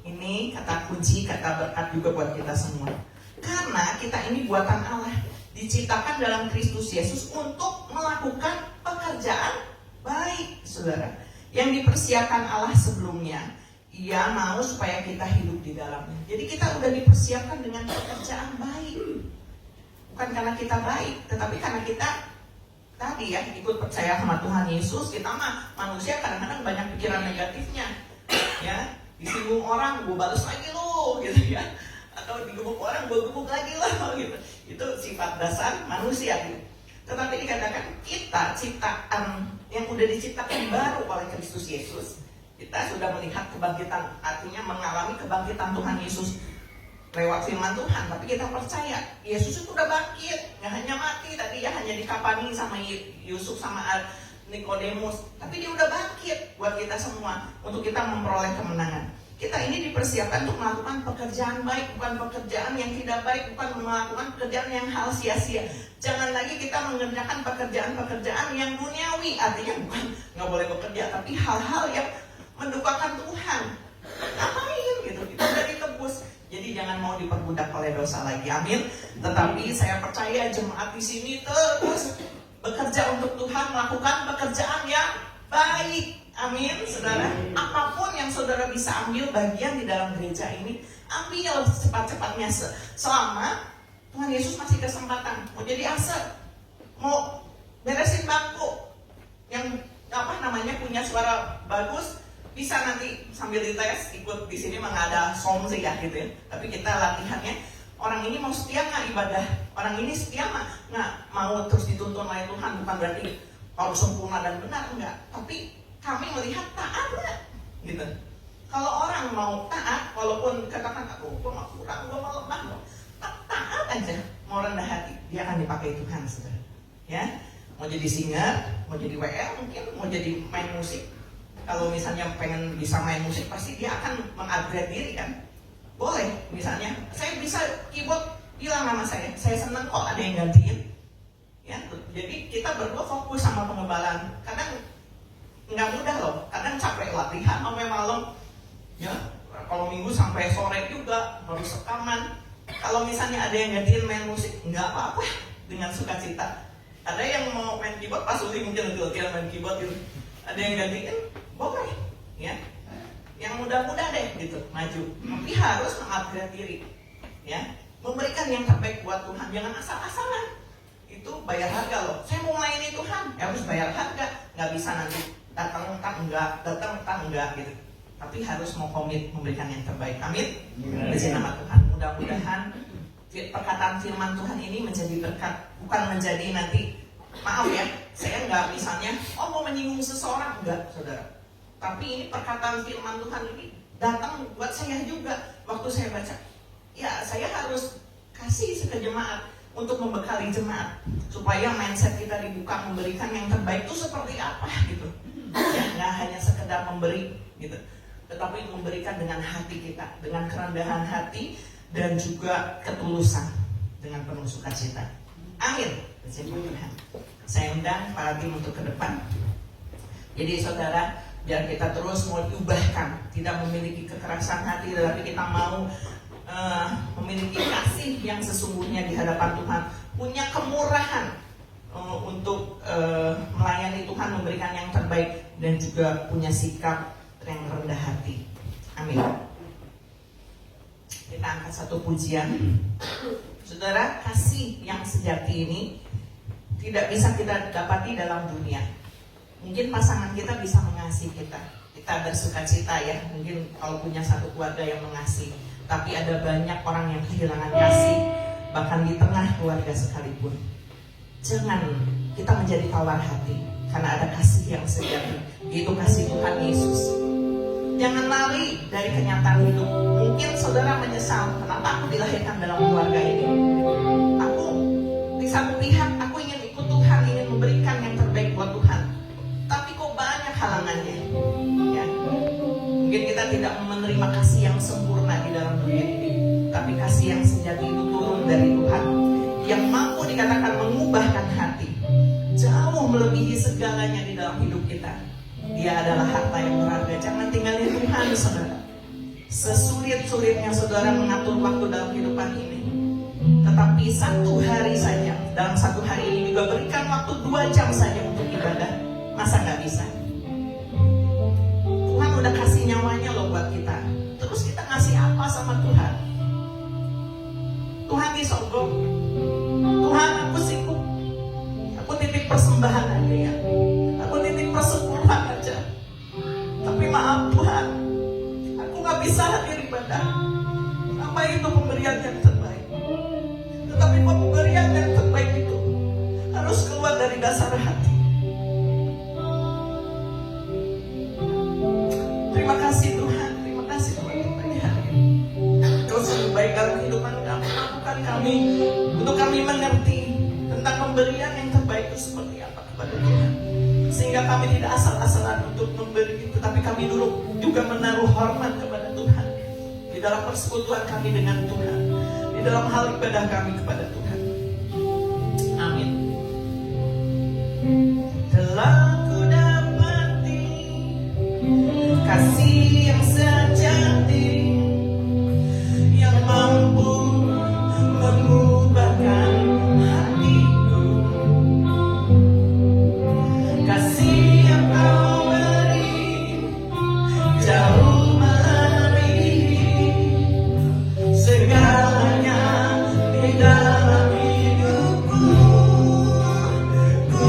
ini kata kunci, kata berkat juga buat kita semua. Karena kita ini buatan Allah, diciptakan dalam Kristus Yesus untuk melakukan pekerjaan baik, saudara, yang dipersiapkan Allah sebelumnya. Ia mau supaya kita hidup di dalamnya. Jadi kita udah dipersiapkan dengan pekerjaan baik. Bukan karena kita baik, tetapi karena kita tadi, ya, ikut percaya sama Tuhan Yesus. Kita mah manusia kadang-kadang banyak pikiran negatifnya, ya. Disinggung orang, gue balas lagi lo, gitu, ya. Atau digebuk orang, gue gebuk lagi lo, gitu. Itu sifat dasar manusia, gitu. Tetapi dikatakan kita ciptaan yang udah diciptakan baru oleh Kristus Yesus. Kita sudah melihat kebangkitan, artinya mengalami kebangkitan Tuhan Yesus lewat firman Tuhan. Tapi kita percaya Yesus itu udah bangkit, nggak hanya mati tadi, ya, hanya dikapani sama Yusuf sama Nikodemus, tapi dia udah bangkit buat kita semua untuk kita memperoleh kemenangan. Kita ini dipersiapkan untuk melakukan pekerjaan baik, bukan pekerjaan yang tidak baik, bukan melakukan pekerjaan yang hal sia-sia. Jangan lagi kita mengerjakan pekerjaan-pekerjaan yang duniawi, artinya bukan nggak boleh bekerja, tapi hal-hal yang mendukakan Tuhan. Ngapain gitu? Kita udah ditebus. Jadi jangan mau diperbudak oleh dosa lagi. Amin. Tetapi saya percaya jemaat di sini terus bekerja untuk Tuhan, melakukan pekerjaan yang baik. Amin, saudara. Apapun yang saudara bisa ambil bagian di dalam gereja ini, ambil secepat-cepatnya selama Tuhan Yesus masih kesempatan. Mau jadi aser, mau beresin bangku, yang punya suara bagus, bisa nanti sambil dites ikut di sini mengada som sih, ya, gitu, ya. Tapi kita latihannya, orang ini mau setia nggak ibadah, orang ini setia nggak mau terus dituntun oleh Tuhan. Bukan berarti harus sempurna dan benar, enggak. Tapi kami melihat taat nggak, gitu. Kalau orang mau taat, walaupun katakan aku mau kurang, gue mau lemah, taat aja, mau rendah hati, dia akan dipakai Tuhan, saudara. Ya, mau jadi singer, mau jadi WL mungkin, mau jadi main musik. Kalau misalnya pengen bisa main musik, pasti dia akan mengupgrade diri, kan? Boleh, misalnya saya bisa keyboard, bilang sama saya senang kok ada yang gantiin, ya. Jadi kita berdua fokus sama pengembalaan. Kadang nggak mudah loh, kadang capek latihan sampai malam, ya. Kalau minggu sampai sore juga harus rekaman. Kalau misalnya ada yang gantiin main musik, nggak apa-apa, dengan sukacita. Ada yang mau main keyboard, pas Uli mungkin latihan main keyboard gitu. Ada yang gantiin, boleh, ya. Yang mudah-mudah deh gitu, maju. Tapi harus mengupgrade diri, ya. Memberikan yang terbaik buat Tuhan, jangan asal-asalan. Itu bayar harga loh. Saya mau melayani Tuhan, ya harus bayar harga. Nggak bisa nanti datang enggak gitu. Tapi harus mau komit memberikan yang terbaik. Amin. Puji nama Tuhan. Mudah-mudahan perkataan firman Tuhan ini menjadi berkat, bukan menjadi nanti, maaf ya, saya nggak misalnya mau menyinggung seseorang, enggak, saudara. Tapi ini perkataan firman Tuhan ini datang buat saya juga. Waktu saya baca, ya saya harus kasih ke jemaat untuk membekali jemaat supaya mindset kita dibuka, memberikan yang terbaik itu seperti apa gitu. Ya, nggak hanya sekedar memberi gitu, tetapi memberikan dengan hati kita, dengan kerendahan hati dan juga ketulusan, dengan penuh sukacita. Amin. Puji Tuhan. Saya undang para tim untuk ke depan. Jadi saudara, Biar kita terus mau diubahkan, tidak memiliki kekerasan hati, tetapi kita mau memiliki kasih yang sesungguhnya di hadapan Tuhan, punya kemurahan untuk melayani Tuhan, memberikan yang terbaik, dan juga punya sikap yang rendah hati. Amin. Kita angkat satu pujian. Saudara, kasih yang sejati ini tidak bisa kita dapati dalam dunia. Mungkin pasangan kita bisa mengasihi kita bersuka cita ya, mungkin kalau punya satu keluarga yang mengasihi. Tapi ada banyak orang yang kehilangan kasih, bahkan di tengah keluarga sekalipun. Jangan kita menjadi tawar hati, karena ada kasih yang sejati, yaitu kasih Tuhan Yesus. Jangan lari dari kenyataan hidup. Mungkin saudara menyesal, kenapa aku dilahirkan dalam keluarga ini? Aku di satu pihak, aku ingin ikut Tuhan, ingin memberikan yang terbaik buat Tuhan. Tapi kok banyak halangannya. Ya. Mungkin kita tidak menerima kasih yang sempurna di dalam dunia ini, tapi kasih yang sejati itu turun dari Tuhan, yang mampu dikatakan mengubahkan hati, jauh melebihi segalanya di dalam hidup kita. Dia adalah harta yang berharga. Jangan tinggalin Tuhan, saudara. Sesulit-sulitnya saudara mengatur waktu dalam kehidupan ini, tetapi satu hari saja, dalam satu hari ini juga berikan waktu 2 jam saja untuk ibadah. Masa nggak bisa? Tuhan udah kasih nyawanya loh buat kita. Terus kita ngasih apa sama Tuhan? Tuhan disogok. Tuhan, aku sibuk. Aku titip persembahan aja ya. Aku titip persepuluhan aja. Tapi maaf Tuhan, aku nggak bisa hadir ibadah. Apa itu pemberian yang terbaik? Tetapi pemberian yang terbaik itu harus keluar dari dasar hati. Terima kasih Tuhan untuk pagi hari ini. Kau sungguh baik dalam kehidupan kami. Mampukan kami untuk kami mengerti tentang pemberian yang terbaik itu seperti apa kepada Tuhan. Sehingga kami tidak asal-asalan untuk memberi, tetapi kami dulu juga menaruh hormat kepada Tuhan di dalam persekutuan kami dengan Tuhan, di dalam hal ibadah kami kepada Tuhan. Amin. Telah ku dapati kasih yang sejati, yang mampu mengubahkan hatiku. Kasih yang kau beri jauh melebihi segalanya di dalam hidupku. Ku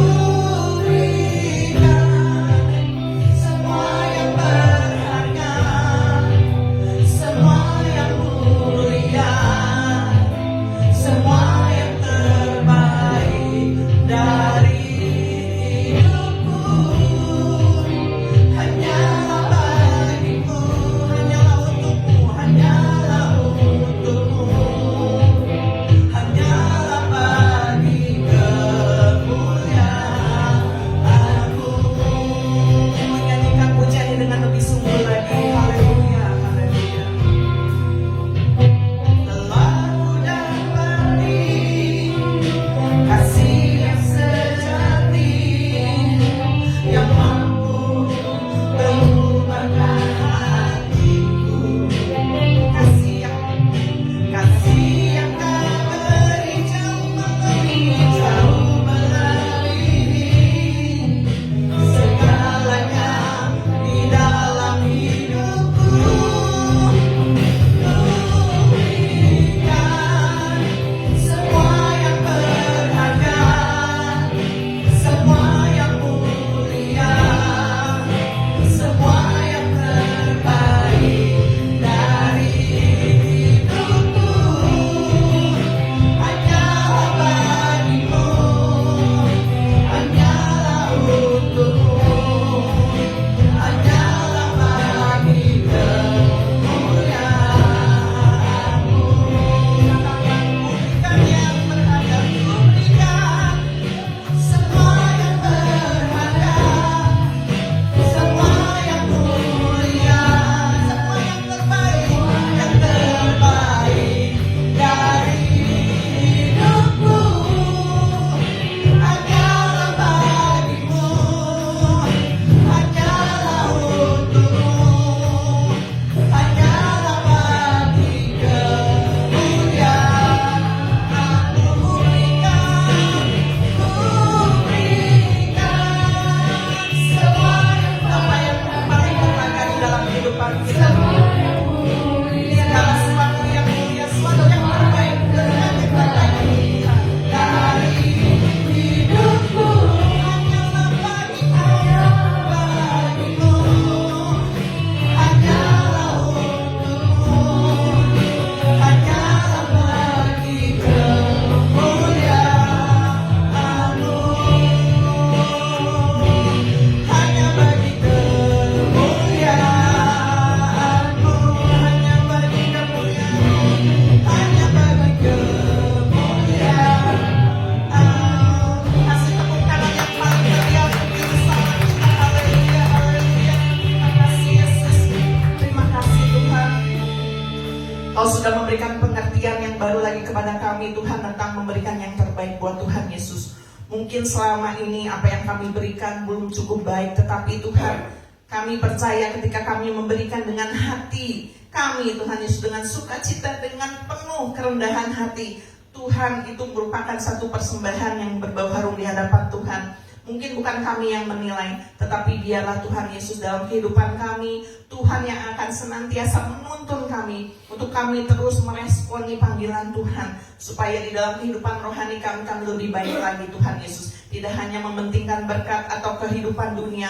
kami Tuhan datang memberikan yang terbaik buat Tuhan Yesus. Mungkin selama ini apa yang kami berikan belum cukup baik, tetapi Tuhan, kami percaya ketika kami memberikan dengan hati kami Tuhan Yesus, dengan sukacita, dengan penuh kerendahan hati, Tuhan, itu merupakan satu persembahan yang berbau harum di hadapan Tuhan. Mungkin bukan kami yang menilai, tetapi biarlah Tuhan Yesus dalam kehidupan kami, Tuhan yang akan senantiasa menuntun kami untuk kami terus meresponi panggilan Tuhan, supaya di dalam kehidupan rohani kami lebih baik lagi Tuhan Yesus. Tidak hanya mementingkan berkat atau kehidupan dunia,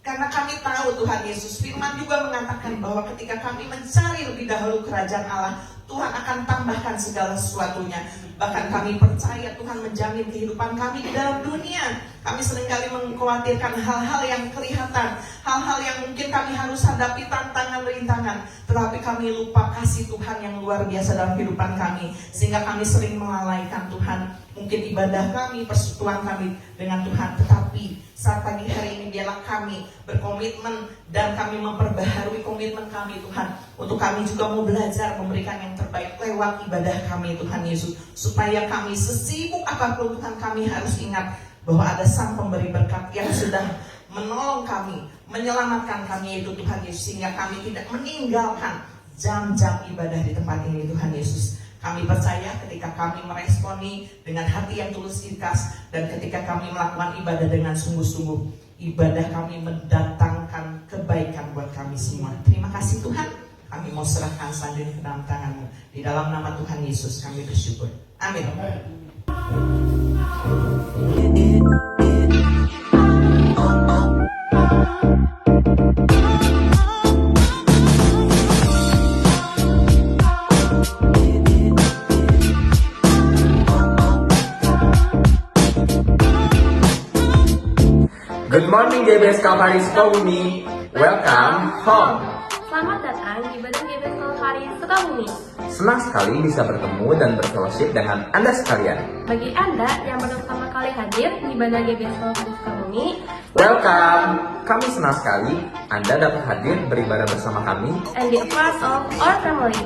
karena kami tahu Tuhan Yesus, firman juga mengatakan bahwa ketika kami mencari lebih dahulu kerajaan Allah, Tuhan akan tambahkan segala sesuatunya. Bahkan kami percaya Tuhan menjamin kehidupan kami di dalam dunia. Kami seringkali mengkhawatirkan hal-hal yang kelihatan, hal-hal yang mungkin kami harus hadapi, tantangan-rintangan, tetapi kami lupa kasih Tuhan yang luar biasa dalam kehidupan kami, sehingga kami sering melalaikan Tuhan. Mungkin ibadah kami, persekutuan kami dengan Tuhan, tetapi saat pagi hari ini biarlah kami berkomitmen dan kami memperbaharui komitmen kami Tuhan, untuk kami juga mau belajar memberikan yang terbaik lewat ibadah kami Tuhan Yesus, supaya kami sesibuk apapun Tuhan, kami harus ingat bahwa ada Sang Pemberi berkat yang sudah menolong kami, menyelamatkan kami, yaitu Tuhan Yesus, sehingga kami tidak meninggalkan jam-jam ibadah di tempat ini Tuhan Yesus. Kami percaya ketika kami meresponi dengan hati yang tulus ikhlas, dan ketika kami melakukan ibadah dengan sungguh-sungguh, ibadah kami mendatangkan kebaikan buat kami semua. Terima kasih Tuhan, kami mau serahkan selanjutnya ke dalam tangan-Mu. Di dalam nama Tuhan Yesus kami bersyukur. Amin. Good morning GBS Kalvari Sukabumi. Welcome home. Selamat datang di Badan GBS Kalvari Sukabumi. Senang sekali bisa bertemu dan berfellowship dengan Anda sekalian. Bagi Anda yang baru pertama kali hadir di Badan GBS Kalvari Sukabumi, welcome. Kami senang sekali Anda dapat hadir beribadah bersama kami and be a part of our family.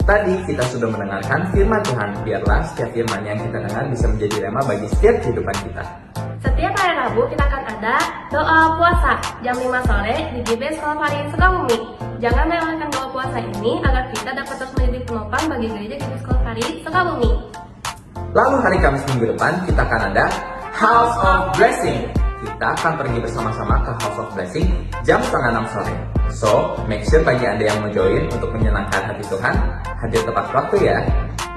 Tadi kita sudah mendengarkan firman Tuhan. Biarlah setiap firman yang kita dengar bisa menjadi rema bagi setiap kehidupan kita. Setiap hari Rabu kita akan ada doa puasa jam 5 sore di GBS Kalvari Sukabumi. Jangan melewatkan doa puasa ini agar kita dapat terus menjadi penopang bagi gereja GBS Kalvari Sukabumi. Lalu hari Kamis minggu depan kita akan ada House of Blessing. Kita akan pergi bersama-sama ke House of Blessing jam 5:30 sore. So, make sure bagi Anda yang mau join untuk menyenangkan hati Tuhan, hadir tepat waktu ya.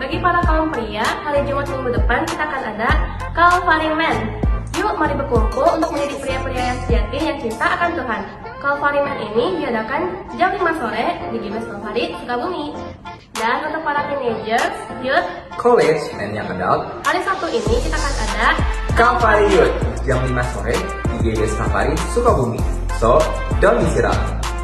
Bagi para kaum pria, hari Jumat minggu depan kita akan ada Calvary Man. Yuk mari berkumpul untuk menjadi pria-pria yang sejati yang cinta akan Tuhan. Calvary Man ini diadakan jam 5 sore di GBS Kalvari Sukabumi. Dan untuk para teenagers, youth, College, and young adult, hari Sabtu ini kita akan ada Kalvari Youth jam 5 sore di GBS Kalvari Sukabumi. So, don't miss it out.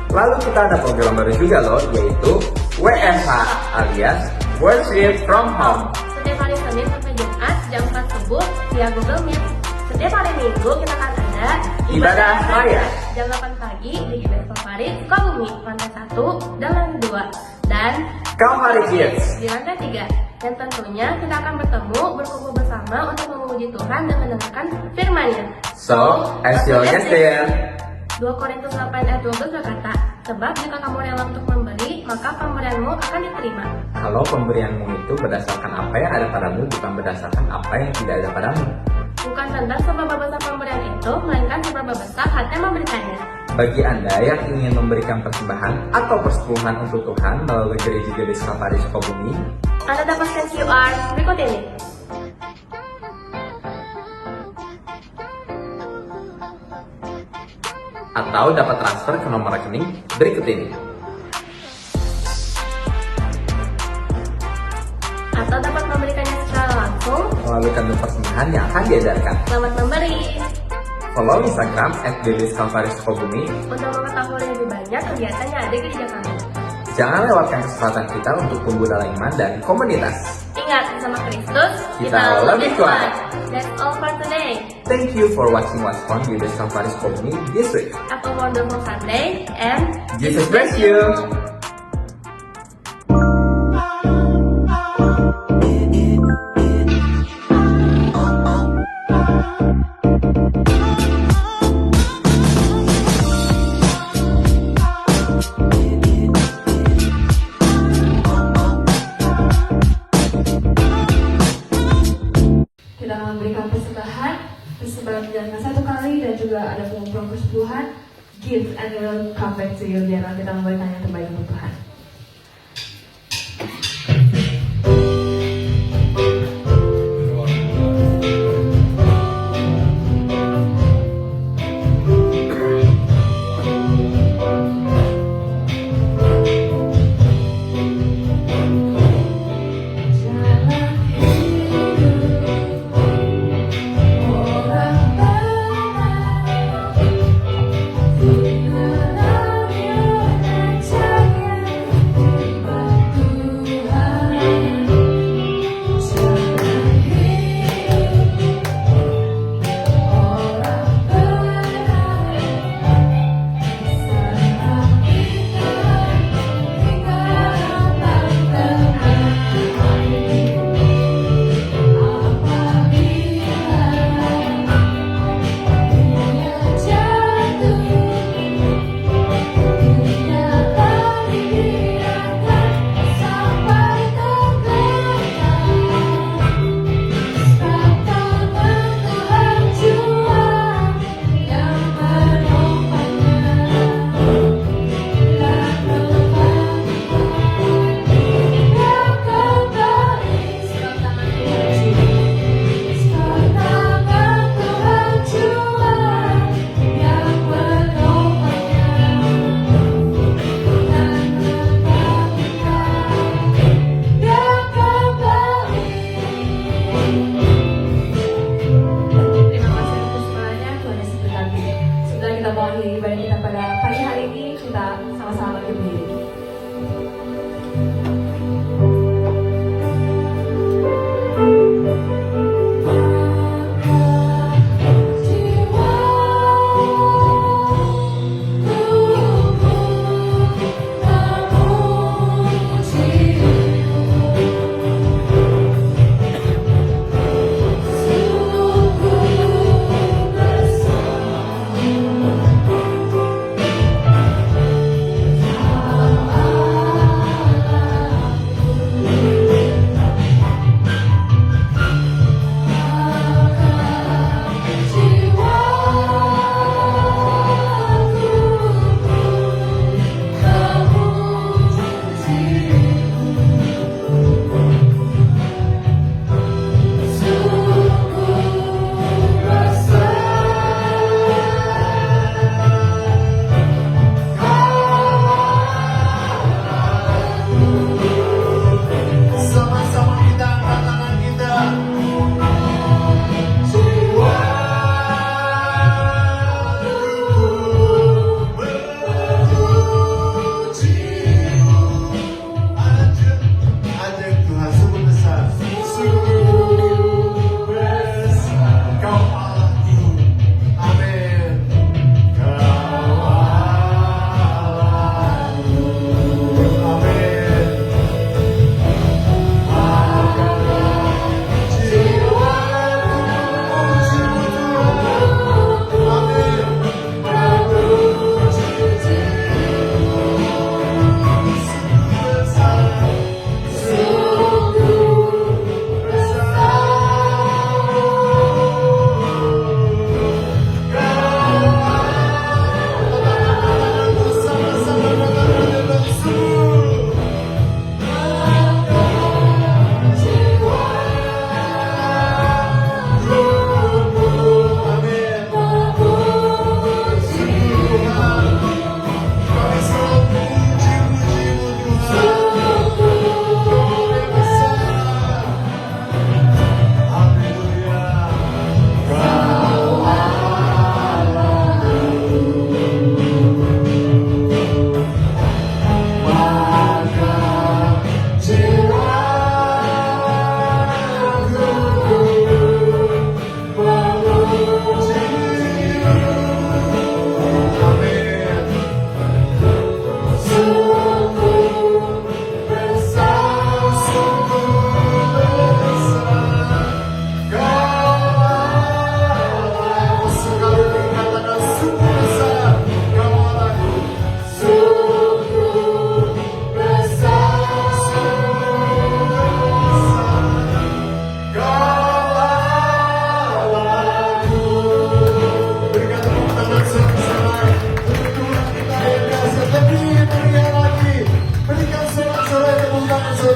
Lalu kita ada program baru juga loh, yaitu WFH alias Worship from Home. setiap hari Senin sampai Jumat jam 4 subuh via Google Meet. Setiap hari Minggu kita akan ada Ibadah Raya jam 8 pagi di GBS Kalvari Sukabumi, lantai 1 dan lantai 2. Dan Kalvari Kids. di lantai 3. Dan tentunya kita akan bertemu berkumpul bersama untuk memuji Tuhan dan mendengarkan firman-Nya. So, as you guys there. 2 Korintus 8 ayat 12 berkata, sebab jika kamu rela untuk memberi, maka pemberianmu akan diterima. Kalau pemberianmu itu berdasarkan apa yang ada padamu, bukan berdasarkan apa yang tidak ada padamu. Bukan tentang seberapa besar pemberian itu, melainkan seberapa besar hati yang memberikannya. Bagi Anda yang ingin memberikan persembahan atau persepuluhan untuk Tuhan melalui gereja GBS Kalvari Sukabumi, Anda dapatkan QR berikut ini. atau dapat transfer ke nomor rekening berikut ini. Atau dapat memberikannya secara langsung Melalui kantung persembahan yang akan diedarkan. selamat memberi. Follow Instagram @GBS Kalvari Sukabumi. Untuk mengetahui lebih banyak kegiatan yang ada di gereja kami. Jangan lewatkan kesempatan kita untuk tumbuh dalam iman dan komunitas. Ingat, bersama Kristus, Kita lebih kuat. That's all for today. Thank you for watching What's On GBS Kalvari Sukabumi this week. Have a wonderful Sunday and Jesus bless you. satu kali dan juga ada pengumpulan persepuluhan. Give and it will come back to you. Biarlah kita memberikan yang terbaik untuk Tuhan. Ibadah kita pada pagi hari ini, kita sama-sama berdiri. Thank you.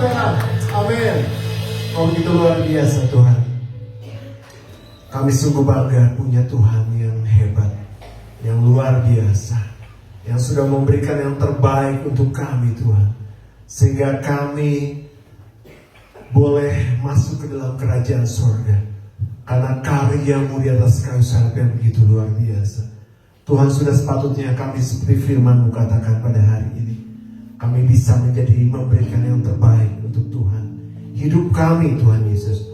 saudara. Amin. Oh begitu luar biasa Tuhan. Kami sungguh bangga punya Tuhan yang hebat, yang luar biasa, yang sudah memberikan yang terbaik untuk kami Tuhan, sehingga kami boleh masuk ke dalam kerajaan surga karena karya-Mu di atas kayu salib yang begitu luar biasa. Tuhan, sudah sepatutnya kami seperti firman-Mu katakan pada hari ini, kami bisa menjadi memberikan yang terbaik untuk Tuhan. Hidup kami Tuhan Yesus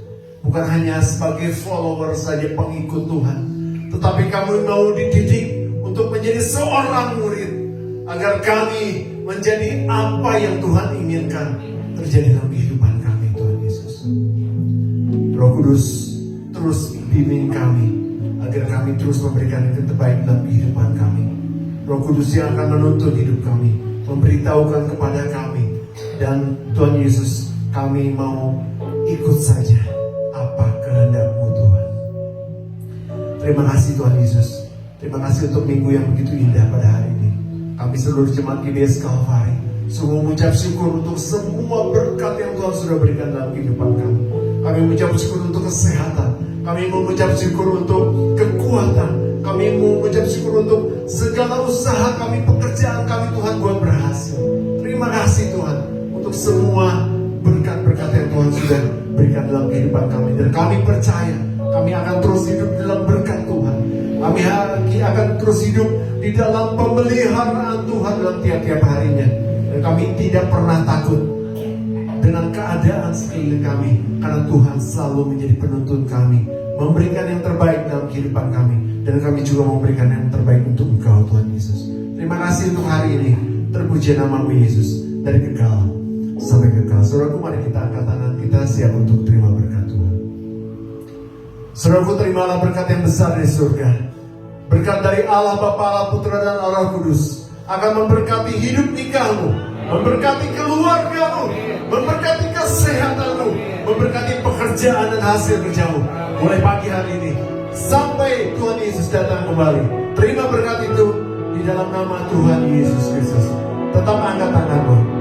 bukan hanya sebagai follower saja, pengikut Tuhan, tetapi kami mau dididik untuk menjadi seorang murid, agar kami menjadi apa yang Tuhan inginkan terjadi dalam kehidupan kami Tuhan Yesus. Roh Kudus, terus bimbing kami agar kami terus memberikan yang terbaik dalam kehidupan kami. Roh Kudus yang akan menuntun hidup kami, memberitahukan kepada kami, dan Tuhan Yesus, kami mau ikut saja apa kehendak-Mu Tuhan. Terima kasih Tuhan Yesus. Terima kasih untuk minggu yang begitu indah pada hari ini. Kami seluruh jemaat GBS Kalvari sungguh mengucap syukur untuk semua berkat yang Tuhan sudah berikan dalam kehidupan kami. Kami mengucap syukur untuk kesehatan. Kami mengucap syukur untuk kekuatan. Kami mengucap syukur untuk segala usaha kami, pekerjaan kami Tuhan buat berhasil. Terima kasih Tuhan untuk semua berkat-berkat yang Tuhan sudah berikan dalam kehidupan kami. Dan kami percaya kami akan terus hidup dalam berkat Tuhan. Kami akan terus hidup di dalam pemeliharaan Tuhan dalam tiap-tiap harinya. Dan kami tidak pernah takut dengan keadaan sekeliling kami, karena Tuhan selalu menjadi penuntun kami, memberikan yang terbaik dalam kehidupan kami, dan kami juga memberikan yang terbaik untuk Engkau Tuhan Yesus. Terima kasih untuk hari ini. Terpuji nama-Mu Yesus, dari kekal sampai kekal. Saudaraku, mari kita angkat tangan kita, siap untuk terima berkat Tuhan. Saudaraku, terimalah berkat yang besar dari surga. Berkat dari Allah Bapa, Allah Putra, dan Allah Kudus akan memberkati hidup nikahmu, memberkati keluargamu, memberkati kesehatanmu, memberkati pekerjaan dan hasil kerjamu mulai pagi hari ini sampai Tuhan Yesus datang kembali. Terima berkat itu di dalam nama Tuhan Yesus Kristus. Tetap angkat tanganmu.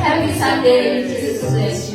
Happy Sunday, Jesus bless you.